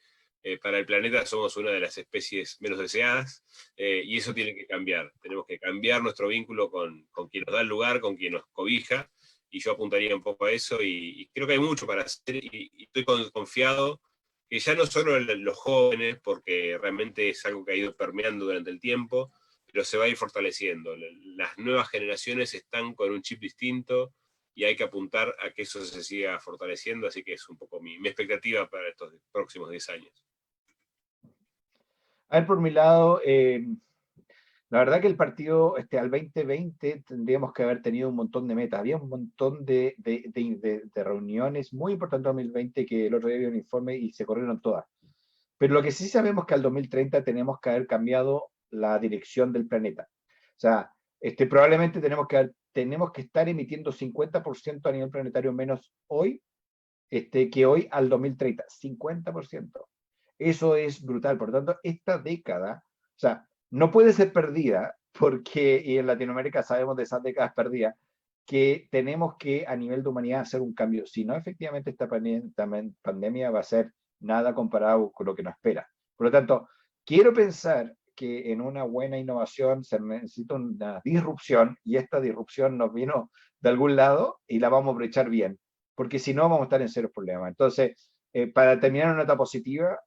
para el planeta somos una de las especies menos deseadas, y eso tiene que cambiar. Tenemos que cambiar nuestro vínculo con quien nos da el lugar, con quien nos cobija, y yo apuntaría un poco a eso, y creo que hay mucho para hacer, y estoy confiado que ya no solo los jóvenes, porque realmente es algo que ha ido permeando durante el tiempo, pero se va a ir fortaleciendo. Las nuevas generaciones están con un chip distinto y hay que apuntar a que eso se siga fortaleciendo, así que es un poco mi expectativa para estos próximos 10 años. A ver, por mi lado, la verdad que el partido al 2020 tendríamos que haber tenido un montón de metas. Había un montón de reuniones muy importantes en 2020 que el otro día había un informe y se corrieron todas. Pero lo que sí sabemos es que al 2030 tenemos que haber cambiado la dirección del planeta. O sea, probablemente tenemos que estar emitiendo 50% a nivel planetario menos hoy que hoy al 2030. 50%. Eso es brutal. Por lo tanto, esta década, o sea, no puede ser perdida, porque y en Latinoamérica sabemos de esas décadas perdidas, que tenemos que a nivel de humanidad hacer un cambio. Si no, efectivamente esta pandemia va a ser nada comparado con lo que nos espera. Por lo tanto, quiero pensar que en una buena innovación se necesita una disrupción, y esta disrupción nos vino de algún lado y la vamos a aprovechar bien, porque si no vamos a estar en serios problemas. Entonces, para terminar una nota positiva,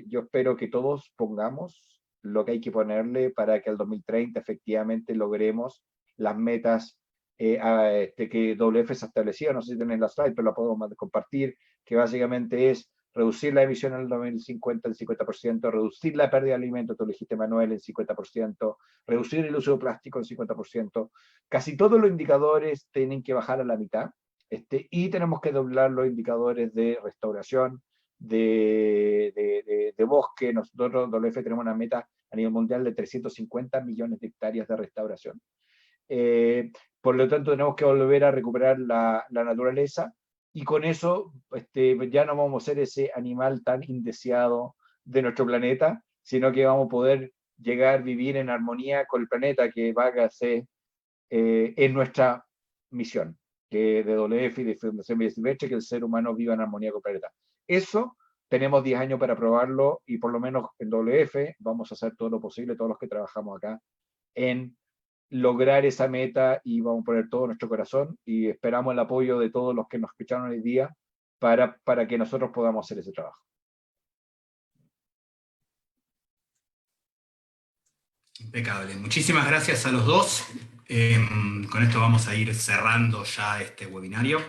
yo espero que todos pongamos lo que hay que ponerle para que al 2030 efectivamente logremos las metas que WF se ha establecido. No sé si tienen la slide, pero la podemos compartir, que básicamente es reducir la emisión en el 2050 en 50%, reducir la pérdida de alimentos, tú lo dijiste, Manuel, en 50%, reducir el uso de plástico en 50%. Casi todos los indicadores tienen que bajar a la mitad, y tenemos que doblar los indicadores de restauración, de bosque. Nosotros, WF, tenemos una meta a nivel mundial de 350 millones de hectáreas de restauración. por lo tanto tenemos que volver a recuperar la naturaleza, y con eso ya no vamos a ser ese animal tan indeseado de nuestro planeta, sino que vamos a poder llegar a vivir en armonía con el planeta, que va a ser en nuestra misión, que de WWF y de Fundación Vida Silvestre, que el ser humano viva en armonía con el planeta. Eso tenemos 10 años para probarlo, y por lo menos en WWF vamos a hacer todo lo posible, todos los que trabajamos acá, en lograr esa meta, y vamos a poner todo nuestro corazón, y esperamos el apoyo de todos los que nos escucharon hoy día para que nosotros podamos hacer ese trabajo. Impecable. Muchísimas gracias a los dos. Con esto vamos a ir cerrando ya este webinario.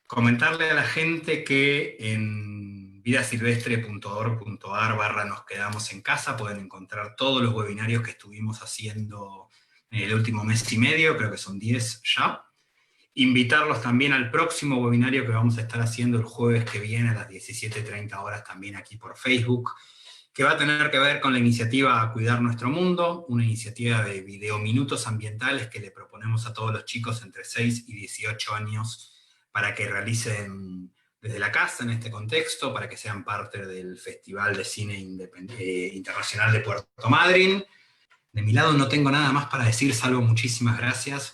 Comentarle a la gente que en vidasilvestre.org.ar/nos quedamos en casa pueden encontrar todos los webinarios que estuvimos haciendo en el último mes y medio, creo que son 10 ya. Invitarlos también al próximo webinario que vamos a estar haciendo el jueves que viene a las 17:30 horas también aquí por Facebook, que va a tener que ver con la iniciativa Cuidar Nuestro Mundo, una iniciativa de videominutos ambientales que le proponemos a todos los chicos entre 6 y 18 años para que realicen desde la casa en este contexto, para que sean parte del Festival de Cine Internacional de Puerto Madryn. De mi lado no tengo nada más para decir, salvo muchísimas gracias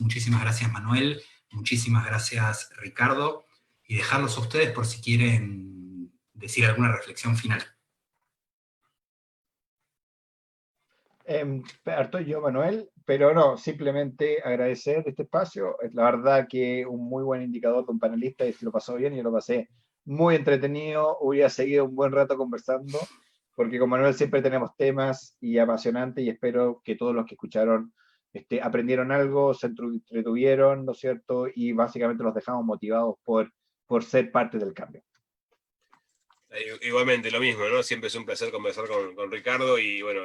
Manuel, muchísimas gracias Ricardo, y dejarlos a ustedes por si quieren decir alguna reflexión final. Harto yo, Manuel, pero no, simplemente agradecer este espacio. La verdad que un muy buen indicador de un panelista, y se lo pasó bien, y yo lo pasé muy entretenido. Hubiera seguido un buen rato conversando, porque con Manuel siempre tenemos temas y apasionantes, y espero que todos los que escucharon aprendieron algo, se entretuvieron, ¿no es cierto? Y básicamente los dejamos motivados por ser parte del cambio. Igualmente, lo mismo, ¿no? Siempre es un placer conversar con Ricardo, y bueno,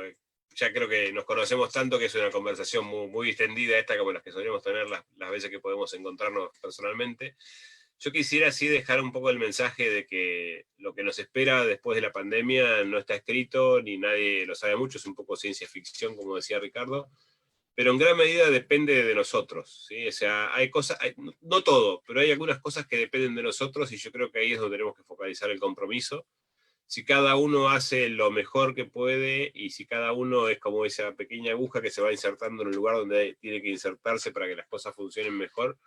ya creo que nos conocemos tanto que es una conversación muy extendida esta, como las que solemos tener las veces que podemos encontrarnos personalmente. Yo quisiera así dejar un poco el mensaje de que lo que nos espera después de la pandemia no está escrito, ni nadie lo sabe mucho, es un poco ciencia ficción, como decía Ricardo, pero en gran medida depende de nosotros, ¿sí? O sea, hay cosas, no todo, pero hay algunas cosas que dependen de nosotros, y yo creo que ahí es donde tenemos que focalizar el compromiso. Si cada uno hace lo mejor que puede, y si cada uno es como esa pequeña aguja que se va insertando en el lugar donde tiene que insertarse para que las cosas funcionen mejor,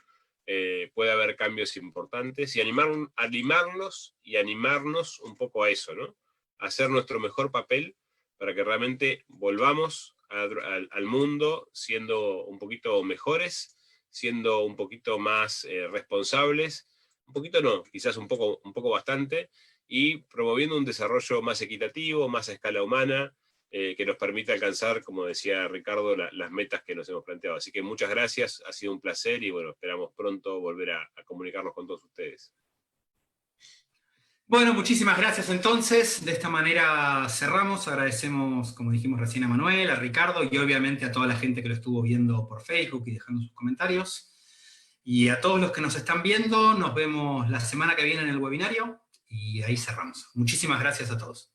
puede haber cambios importantes, y animarnos y animarnos un poco a eso, ¿no? A hacer nuestro mejor papel para que realmente volvamos al mundo siendo un poquito mejores, siendo un poquito más responsables, un poquito no, quizás un poco bastante, y promoviendo un desarrollo más equitativo, más a escala humana, que nos permita alcanzar, como decía Ricardo, las metas que nos hemos planteado. Así que muchas gracias, ha sido un placer, y bueno, esperamos pronto volver a comunicarnos con todos ustedes. Bueno, muchísimas gracias entonces. De esta manera cerramos. Agradecemos, como dijimos recién, a Manuel, a Ricardo, y obviamente a toda la gente que lo estuvo viendo por Facebook y dejando sus comentarios. Y a todos los que nos están viendo, nos vemos la semana que viene en el webinario, y ahí cerramos. Muchísimas gracias a todos.